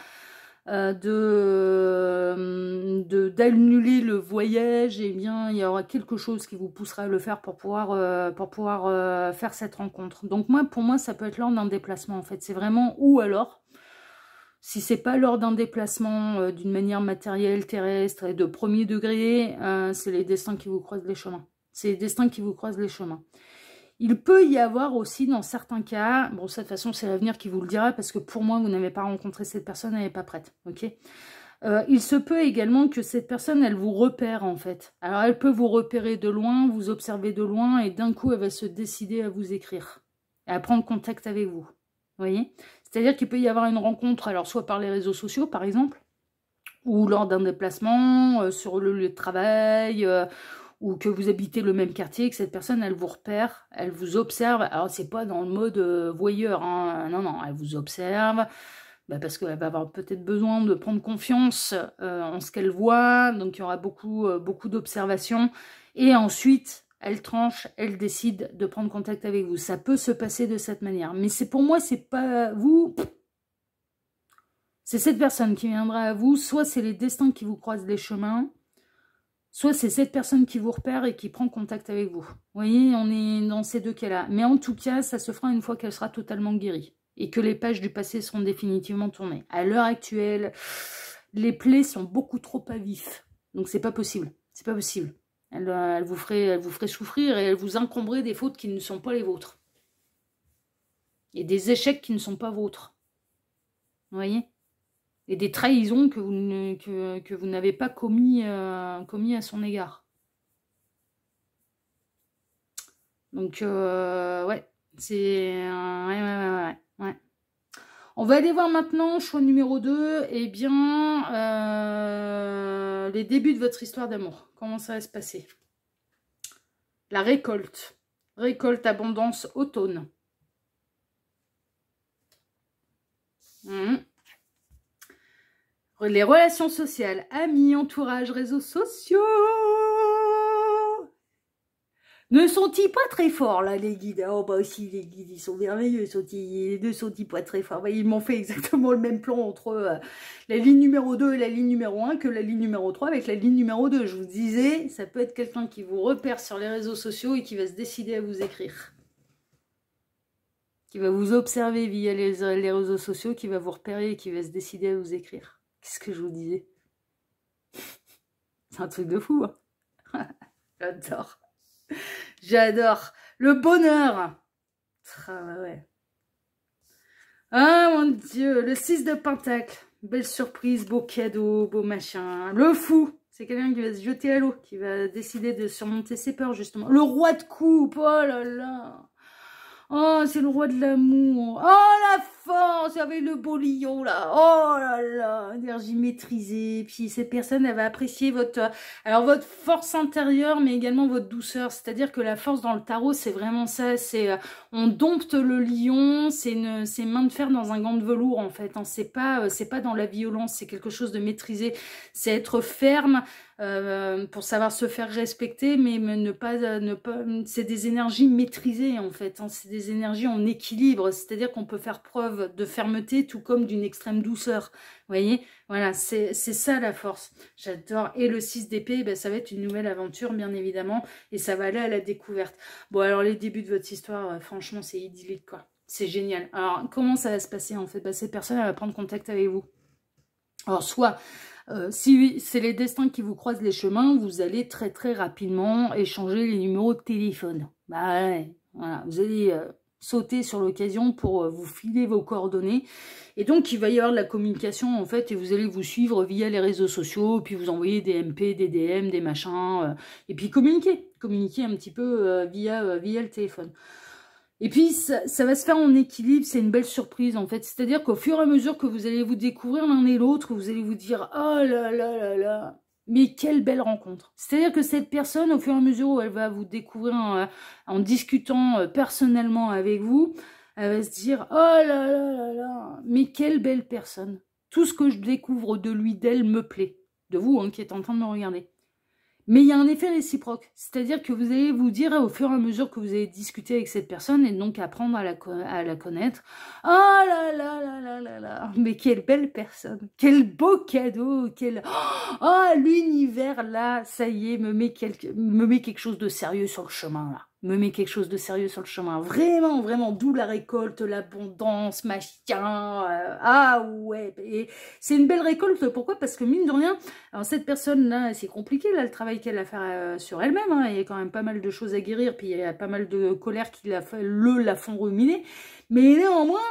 d'annuler le voyage, eh bien, il y aura quelque chose qui vous poussera à le faire pour pouvoir faire cette rencontre. Donc pour moi, ça peut être lors d'un déplacement, en fait. C'est vraiment ou alors. Si c'est pas lors d'un déplacement d'une manière matérielle, terrestre et de premier degré, c'est les destins qui vous croisent les chemins. C'est les destins qui vous croisent les chemins. Il peut y avoir aussi dans certains cas, bon ça de toute façon c'est l'avenir qui vous le dira parce que pour moi vous n'avez pas rencontré cette personne, elle n'est pas prête, ok? Il se peut également que cette personne elle vous repère en fait. Alors elle peut vous repérer de loin, vous observer de loin et d'un coup elle va se décider à vous écrire, à prendre contact avec vous. Vous voyez? C'est-à-dire qu'il peut y avoir une rencontre, alors soit par les réseaux sociaux par exemple, ou lors d'un déplacement, sur le lieu de travail, ou que vous habitez le même quartier, que cette personne elle vous repère, elle vous observe. Alors c'est pas dans le mode voyeur, hein, non, elle vous observe, parce qu'elle va avoir peut-être besoin de prendre confiance en ce qu'elle voit, donc il y aura beaucoup d'observations, et ensuite elle tranche, elle décide de prendre contact avec vous. Ça peut se passer de cette manière. Mais pour moi, c'est pas vous. C'est cette personne qui viendra à vous. Soit c'est les destins qui vous croisent les chemins. Soit c'est cette personne qui vous repère et qui prend contact avec vous. Vous voyez, on est dans ces deux cas-là. Mais en tout cas, ça se fera une fois qu'elle sera totalement guérie. Et que les pages du passé seront définitivement tournées. À l'heure actuelle, les plaies sont beaucoup trop à vif. Donc c'est pas possible. C'est pas possible. Elle vous ferait souffrir et elle vous incomberait des fautes qui ne sont pas les vôtres. Et des échecs qui ne sont pas vôtres. Vous voyez? Et des trahisons que vous n'avez pas commis à son égard. Donc, ouais. C'est... ouais. On va aller voir maintenant, choix numéro 2, eh bien, les débuts de votre histoire d'amour. Comment ça va se passer? La récolte. Récolte, abondance, automne. Les relations sociales, amis, entourage, réseaux sociaux. Ne sont-ils pas très forts, là, les guides? Oh, bah si, les guides, ils sont merveilleux, ne sont-ils pas très forts? Ils m'ont fait exactement le même plan entre la ligne numéro 2 et la ligne numéro 1 que la ligne numéro 3 avec la ligne numéro 2. Je vous disais, ça peut être quelqu'un qui vous repère sur les réseaux sociaux et qui va se décider à vous écrire. Qui va vous observer via les réseaux sociaux, qui va vous repérer et qui va se décider à vous écrire. Qu'est-ce que je vous disais? C'est un truc de fou, hein. J'adore. J'adore. Le bonheur. Ah ouais. Ah mon Dieu. Le 6 de Pentacle. Belle surprise, beau cadeau, beau machin. Le fou. C'est quelqu'un qui va se jeter à l'eau, qui va décider de surmonter ses peurs, justement. Le roi de coupe. Oh là là. Oh, c'est le roi de l'amour. Oh, la force avec le beau lion là. Oh là là, énergie maîtrisée. Puis cette personne, elle va apprécier votre force intérieure, mais également votre douceur. C'est-à-dire que la force dans le tarot, c'est vraiment ça. C'est on dompte le lion, c'est main de fer dans un gant de velours en fait. Hein. C'est pas dans la violence, c'est quelque chose de maîtrisé. C'est être ferme. Pour savoir se faire respecter, mais ne pas c'est des énergies maîtrisées en fait, hein, c'est des énergies en équilibre, c'est-à-dire qu'on peut faire preuve de fermeté tout comme d'une extrême douceur, vous voyez, voilà, c'est ça la force, j'adore. Et le 6 d'épée, ben, ça va être une nouvelle aventure bien évidemment, et ça va aller à la découverte. Bon alors les débuts de votre histoire, franchement c'est idyllique quoi, c'est génial. Alors comment ça va se passer en fait? Ben, cette personne elle va prendre contact avec vous, alors soit si c'est les destins qui vous croisent les chemins, vous allez très très rapidement échanger les numéros de téléphone. Bah ouais, voilà, vous allez sauter sur l'occasion pour vous filer vos coordonnées. Et donc il va y avoir de la communication en fait, et vous allez vous suivre via les réseaux sociaux, puis vous envoyer des MP, des DM, des machins, et puis communiquer un petit peu via le téléphone. Et puis, ça va se faire en équilibre, c'est une belle surprise en fait. C'est-à-dire qu'au fur et à mesure que vous allez vous découvrir l'un et l'autre, vous allez vous dire « Oh là là là là !» Mais quelle belle rencontre. C'est-à-dire que cette personne, au fur et à mesure où elle va vous découvrir en discutant personnellement avec vous, elle va se dire « Oh là là là là !» Mais quelle belle personne. Tout ce que je découvre de lui, d'elle, me plaît. De vous hein, qui êtes en train de me regarder. Mais il y a un effet réciproque, c'est-à-dire que vous allez vous dire au fur et à mesure que vous allez discuter avec cette personne et donc apprendre à la connaître. Oh là là là là là là, mais quelle belle personne, quel beau cadeau, oh l'univers là, ça y est, me met quelque chose de sérieux sur le chemin là. Me met quelque chose de sérieux sur le chemin. Vraiment, vraiment, d'où la récolte, l'abondance, machin. Ah ouais, et c'est une belle récolte. Pourquoi? Parce que mine de rien, alors cette personne-là, c'est compliqué là, le travail qu'elle a à faire sur elle-même. Hein. Il y a quand même pas mal de choses à guérir, puis il y a pas mal de colère qui la font ruminer. Mais néanmoins,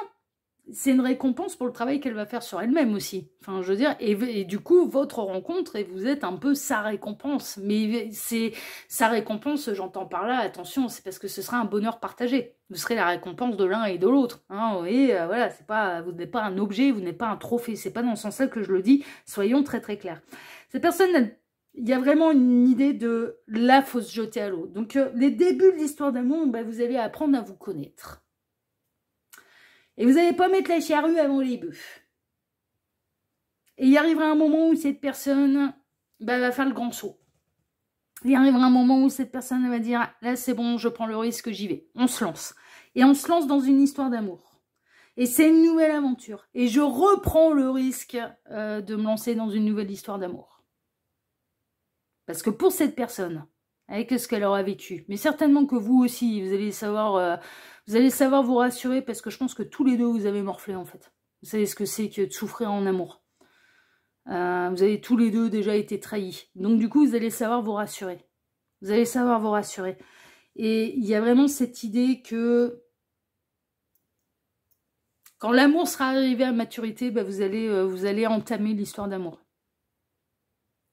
c'est une récompense pour le travail qu'elle va faire sur elle-même aussi. Enfin, je veux dire, et du coup, votre rencontre, et vous êtes un peu sa récompense. Mais c'est sa récompense, j'entends par là, attention, c'est parce que ce sera un bonheur partagé. Vous serez la récompense de l'un et de l'autre. Hein, vous voyez, voilà, vous n'êtes pas un objet, vous n'êtes pas un trophée. C'est pas dans ce sens-là que je le dis. Soyons très très clairs. Cette personne, il y a vraiment une idée de là, faut se jeter à l'eau. Donc, les débuts de l'histoire d'amour, ben, vous allez apprendre à vous connaître. Et vous n'allez pas mettre la charrue avant les bœufs. Et il arrivera un moment où cette personne va faire le grand saut. Il arrivera un moment où cette personne va dire « Là, c'est bon, je prends le risque, j'y vais. » On se lance. Et on se lance dans une histoire d'amour. Et c'est une nouvelle aventure. Et je reprends le risque de me lancer dans une nouvelle histoire d'amour. Parce que pour cette personne, avec ce qu'elle aura vécu, mais certainement que vous aussi, vous allez savoir vous rassurer, parce que je pense que tous les deux, vous avez morflé, en fait. Vous savez ce que c'est que de souffrir en amour. Vous avez tous les deux déjà été trahis. Donc, du coup, vous allez savoir vous rassurer. Vous allez savoir vous rassurer. Et il y a vraiment cette idée que quand l'amour sera arrivé à maturité, bah, vous allez entamer l'histoire d'amour.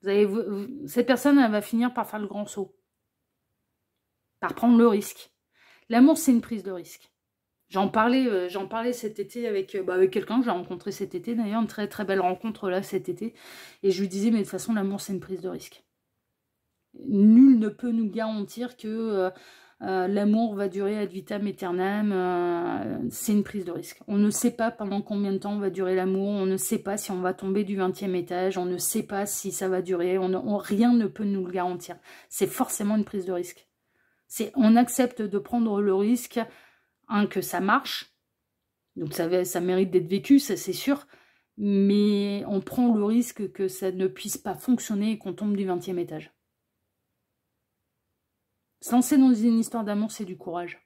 Cette personne, elle va finir par faire le grand saut. Par prendre le risque. L'amour, c'est une prise de risque. J'en parlais cet été avec quelqu'un que j'ai rencontré cet été, d'ailleurs, une très très belle rencontre là cet été. Et je lui disais, mais de toute façon, l'amour, c'est une prise de risque. Nul ne peut nous garantir que l'amour va durer ad vitam aeternam. C'est une prise de risque. On ne sait pas pendant combien de temps va durer l'amour. On ne sait pas si on va tomber du 20e étage. On ne sait pas si ça va durer. Rien ne peut nous le garantir. C'est forcément une prise de risque. On accepte de prendre le risque, que ça marche, donc ça mérite d'être vécu, ça c'est sûr, mais on prend le risque que ça ne puisse pas fonctionner et qu'on tombe du 20e étage. Se lancer dans une histoire d'amour, c'est du courage.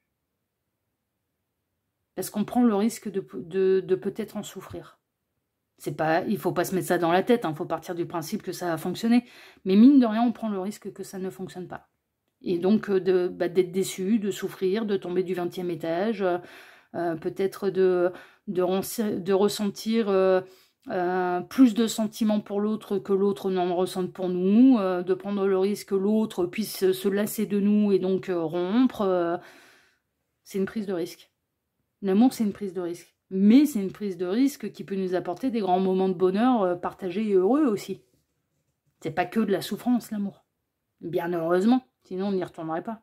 Parce qu'on prend le risque de peut-être en souffrir. Il faut pas se mettre ça dans la tête, il faut partir du principe que ça va fonctionner, mais mine de rien, on prend le risque que ça ne fonctionne pas. Et donc d'être déçu, de souffrir, de tomber du 20e étage, peut-être de ressentir plus de sentiments pour l'autre que l'autre n'en ressente pour nous, de prendre le risque que l'autre puisse se lasser de nous et donc rompre. C'est une prise de risque. L'amour, c'est une prise de risque. Mais c'est une prise de risque qui peut nous apporter des grands moments de bonheur partagés et heureux aussi. C'est pas que de la souffrance, l'amour. Bien heureusement, sinon on n'y retournerait pas.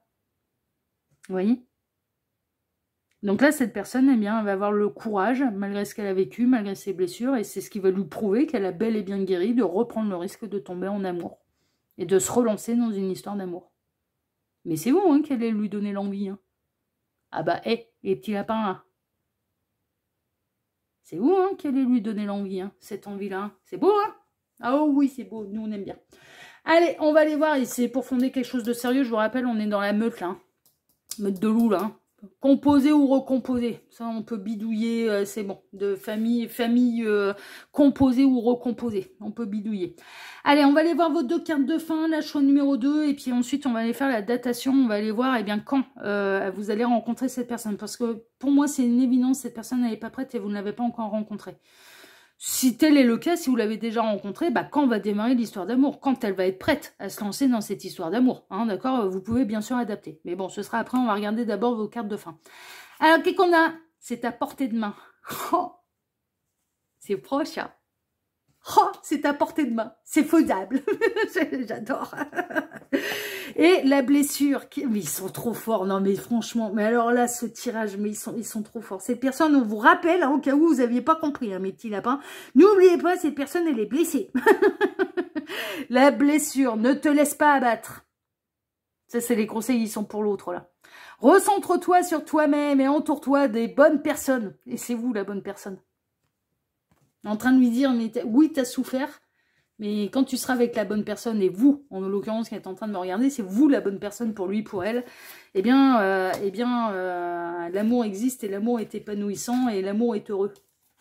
Vous voyez? Donc là, cette personne, eh bien, elle va avoir le courage, malgré ce qu'elle a vécu, malgré ses blessures, et c'est ce qui va lui prouver qu'elle a bel et bien guéri, de reprendre le risque de tomber en amour. Et de se relancer dans une histoire d'amour. Mais c'est vous hein, qui allez lui donner l'envie. Hein. Ah bah, les petits lapins, là. C'est vous hein, qui allez lui donner l'envie, hein, cette envie-là. Hein. C'est beau, hein? Ah oh, oui, c'est beau, nous on aime bien. Allez, on va aller voir, et c'est pour fonder quelque chose de sérieux, je vous rappelle, on est dans la meute, là. Hein. Meute de loup, là. Hein. Composer ou recomposer, ça on peut bidouiller, c'est bon. De famille composée ou recomposée, on peut bidouiller. Allez, on va aller voir vos deux cartes de fin, la choix numéro 2, et puis ensuite on va aller faire la datation, on va aller voir bien quand vous allez rencontrer cette personne. Parce que pour moi c'est une évidence, cette personne n'est pas prête et vous ne l'avez pas encore rencontrée. Si tel est le cas, si vous l'avez déjà rencontrée, bah, quand va démarrer l'histoire d'amour? Quand elle va être prête à se lancer dans cette histoire d'amour. Hein, d'accord? Vous pouvez bien sûr adapter. Mais bon, ce sera après, on va regarder d'abord vos cartes de fin. Alors, qu'est-ce qu'on a? C'est à portée de main. Oh, c'est proche, hein? Oh, c'est à portée de main. C'est faisable. J'adore. Et la blessure. Mais ils sont trop forts. Non, mais franchement. Mais alors là, ce tirage, mais ils sont trop forts. Cette personne, on vous rappelle, hein, au cas où vous n'aviez pas compris, hein, mes petits lapins. N'oubliez pas, cette personne, elle est blessée. La blessure. Ne te laisse pas abattre. Ça, c'est les conseils, ils sont pour l'autre, là. Recentre-toi sur toi-même et entoure-toi des bonnes personnes. Et c'est vous, la bonne personne. En train de lui dire, mais oui, tu as souffert, mais quand tu seras avec la bonne personne, et vous, en l'occurrence, qui êtes en train de me regarder, c'est vous la bonne personne pour lui, pour elle, eh bien, l'amour existe et l'amour est épanouissant et l'amour est heureux.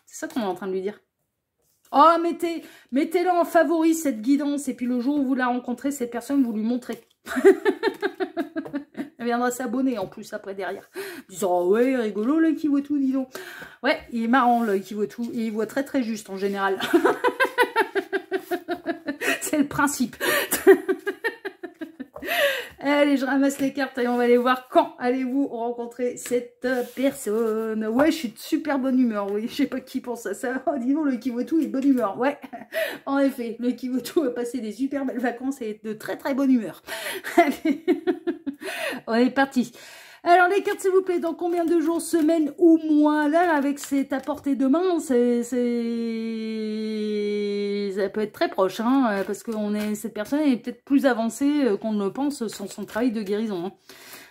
C'est ça qu'on est en train de lui dire. Oh, mettez-la en favori, cette guidance, et puis le jour où vous la rencontrez, cette personne, vous lui montrez. Elle viendra s'abonner en plus après derrière. Disant oh ouais rigolo le qui voit tout dis donc. Ouais il est marrant le qui voit tout et il voit très très juste en général. C'est le principe. Allez je ramasse les cartes et on va aller voir quand allez-vous rencontrer cette personne. Ouais je suis de super bonne humeur oui. Je sais pas qui pense à ça. Oh dis donc le qui voit tout est de bonne humeur. Ouais en effet le qui voit tout a passé des super belles vacances et de très très bonne humeur. Allez. On est parti. Alors les cartes s'il vous plaît, dans combien de jours, semaines ou mois? Là avec cette à portée de main, ça peut être très proche, hein, parce que cette personne est peut-être plus avancée qu'on ne le pense sans son travail de guérison. Hein.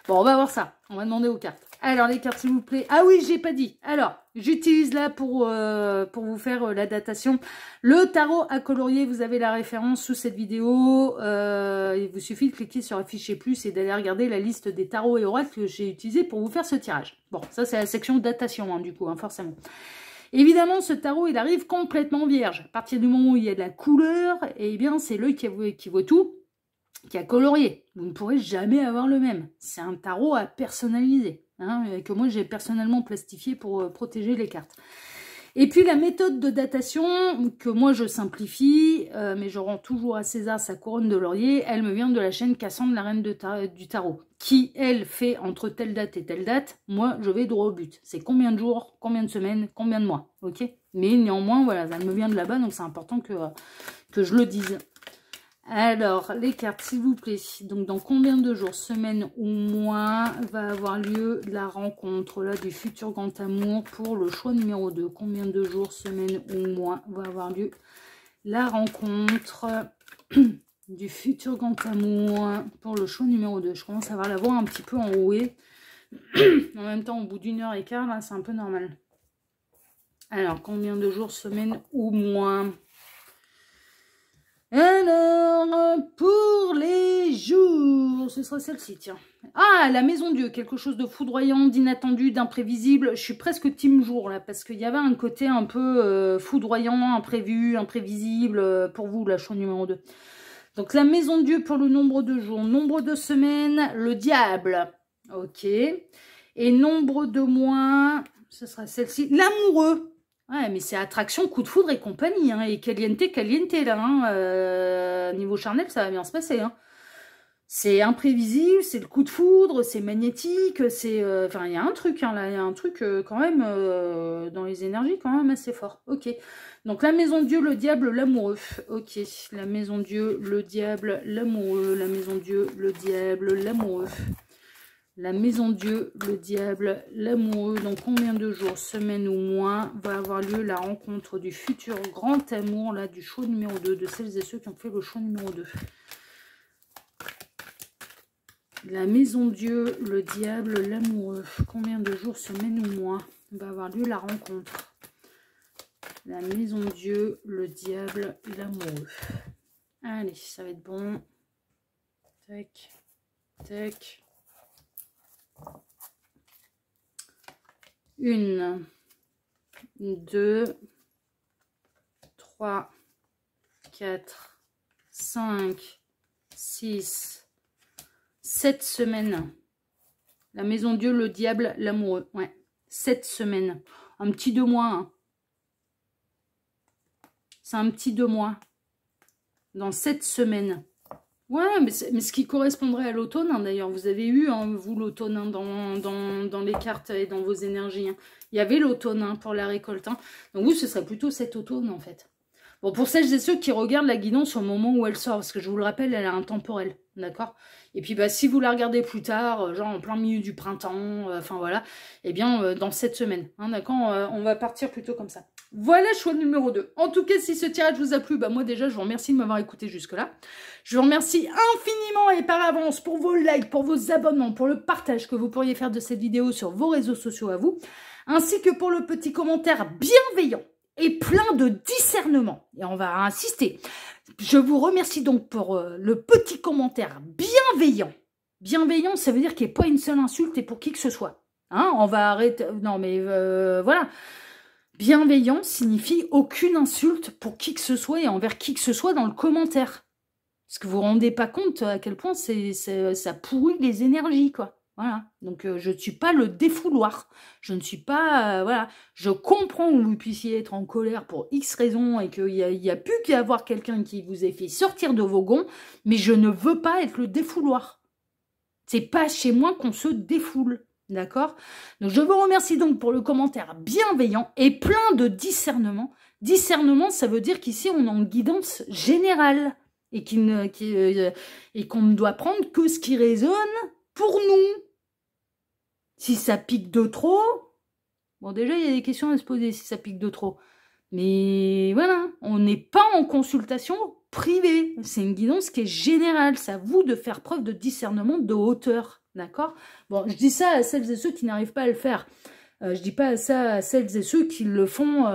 Bon, on va voir ça. On va demander aux cartes. Alors, les cartes, s'il vous plaît. Ah oui, j'ai pas dit. Alors, j'utilise là pour vous faire la datation. Le tarot à colorier, vous avez la référence sous cette vidéo. Il vous suffit de cliquer sur afficher plus et d'aller regarder la liste des tarots et oracles que j'ai utilisés pour vous faire ce tirage. Bon, ça, c'est la section datation, hein, du coup, hein, forcément. Évidemment, ce tarot, il arrive complètement vierge. À partir du moment où il y a de la couleur, eh bien, c'est l'œil qui voit tout, qui a colorié. Vous ne pourrez jamais avoir le même. C'est un tarot à personnaliser, hein, que moi j'ai personnellement plastifié pour protéger les cartes. Et puis la méthode de datation, que moi je simplifie, mais je rends toujours à César sa couronne de laurier, elle me vient de la chaîne Cassandre, la reine du tarot, qui elle fait entre telle date et telle date, moi je vais droit au but. C'est combien de jours, combien de semaines, combien de mois, ok? Mais néanmoins, voilà, elle me vient de là-bas, donc c'est important que je le dise. Alors, les cartes, s'il vous plaît. Donc, dans combien de jours, semaines ou mois va avoir lieu la rencontre là du futur grand amour pour le choix numéro 2? Combien de jours, semaines ou mois va avoir lieu la rencontre du futur grand amour pour le choix numéro 2? Je commence à avoir la voix un petit peu enrouée. En même temps, au bout d'1h15, là, c'est un peu normal. Alors, combien de jours, semaines ou mois? Alors, pour les jours, ce sera celle-ci, tiens. Ah, la maison Dieu, quelque chose de foudroyant, d'inattendu, d'imprévisible. Je suis presque team jour, là, parce qu'il y avait un côté un peu foudroyant, imprévu, imprévisible, pour vous, la choix numéro 2. Donc, la maison Dieu pour le nombre de jours. Nombre de semaines, le diable. Ok. Et nombre de mois, ce sera celle-ci. L'amoureux. Ouais, mais c'est attraction, coup de foudre et compagnie, hein, et caliente, là, hein, niveau charnel, ça va bien se passer, hein. C'est imprévisible, c'est le coup de foudre, c'est magnétique, c'est... Enfin, il y a un truc, hein, là, il y a un truc quand même dans les énergies quand même assez fort. Ok. Donc, la maison Dieu, le diable, l'amoureux. Ok. La maison Dieu, le diable, l'amoureux. La maison Dieu, le diable, l'amoureux. La maison Dieu, le diable, l'amoureux. Dans combien de jours, semaines ou mois va avoir lieu la rencontre du futur grand amour, là, du choix numéro 2, de celles et ceux qui ont fait le choix numéro 2. La maison Dieu, le diable, l'amoureux. Combien de jours, semaines ou mois va avoir lieu la rencontre? La maison Dieu, le diable, l'amoureux. Allez, ça va être bon. Tac, tac. 1, 2, 3, 4, 5, 6, 7 semaines. La maison Dieu, le diable, l'amoureux. Ouais, 7 semaines. Un petit 2 mois. Hein. C'est un petit 2 mois. Dans 7 semaines. Ouais, mais ce qui correspondrait à l'automne, hein, d'ailleurs. Vous avez eu, hein, vous, l'automne hein, dans les cartes et dans vos énergies. Hein. Il y avait l'automne hein, pour la récolte. Hein. Donc vous, ce serait plutôt cet automne, en fait. Bon, pour celles et ceux qui regardent la guidance au moment où elle sort, parce que je vous le rappelle, elle est intemporelle, d'accord? Et puis, bah, si vous la regardez plus tard, genre en plein milieu du printemps, enfin voilà, eh bien, dans 7 semaines, hein, d'accord? On va partir plutôt comme ça. Voilà, choix numéro 2. En tout cas, si ce tirage vous a plu, bah moi déjà, je vous remercie de m'avoir écouté jusque-là. Je vous remercie infiniment et par avance pour vos likes, pour vos abonnements, pour le partage que vous pourriez faire de cette vidéo sur vos réseaux sociaux à vous, ainsi que pour le petit commentaire bienveillant et plein de discernement. Et on va insister. Je vous remercie donc pour le petit commentaire bienveillant. Bienveillant, ça veut dire qu'il n'y ait pas une seule insulte et pour qui que ce soit. Hein, on va arrêter... Non, mais voilà. Bienveillant signifie aucune insulte pour qui que ce soit et envers qui que ce soit dans le commentaire. Parce que vous vous rendez pas compte à quel point ça pourrit les énergies, quoi. Voilà, donc je ne suis pas le défouloir, je ne suis pas, voilà, je comprends que vous puissiez être en colère pour X raisons et qu'il y a plus qu'à avoir quelqu'un qui vous ait fait sortir de vos gonds, mais je ne veux pas être le défouloir. C'est pas chez moi qu'on se défoule, d'accord? Donc je vous remercie donc pour le commentaire bienveillant et plein de discernement. Discernement, ça veut dire qu'ici on est en guidance générale et qu'on ne doit prendre que ce qui résonne pour nous. Si ça pique de trop, bon déjà il y a des questions à se poser si ça pique de trop. Mais voilà, on n'est pas en consultation privée. C'est une guidance qui est générale. C'est à vous de faire preuve de discernement de hauteur. D'accord? Bon, je dis ça à celles et ceux qui n'arrivent pas à le faire. Je dis pas ça à celles et ceux qui le font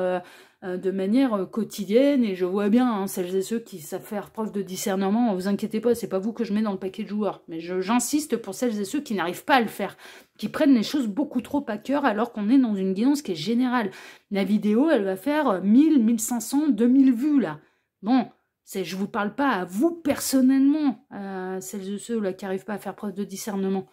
de manière quotidienne. Et je vois bien hein, celles et ceux qui savent faire preuve de discernement. Ne vous inquiétez pas, c'est pas vous que je mets dans le paquet de joueurs. Mais j'insiste pour celles et ceux qui n'arrivent pas à le faire. Qui prennent les choses beaucoup trop à cœur alors qu'on est dans une guidance qui est générale. La vidéo, elle va faire 1000, 1500, 2000 vues là. Bon, je vous parle pas à vous personnellement, celles et ceux là qui n'arrivent pas à faire preuve de discernement.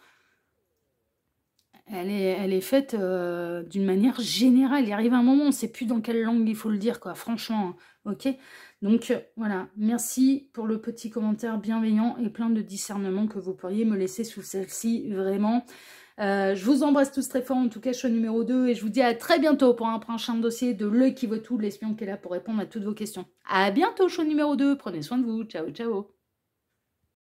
Elle est faite d'une manière générale. Il arrive un moment, on ne sait plus dans quelle langue il faut le dire, quoi, franchement. Hein, ok? Donc, voilà. Merci pour le petit commentaire bienveillant et plein de discernement que vous pourriez me laisser sous celle-ci, vraiment. Je vous embrasse tous très fort, en tout cas, choix numéro 2. Et je vous dis à très bientôt pour un prochain dossier de L'œil qui vaut tout, l'espion qui est là pour répondre à toutes vos questions. À bientôt, choix numéro 2. Prenez soin de vous. Ciao, ciao.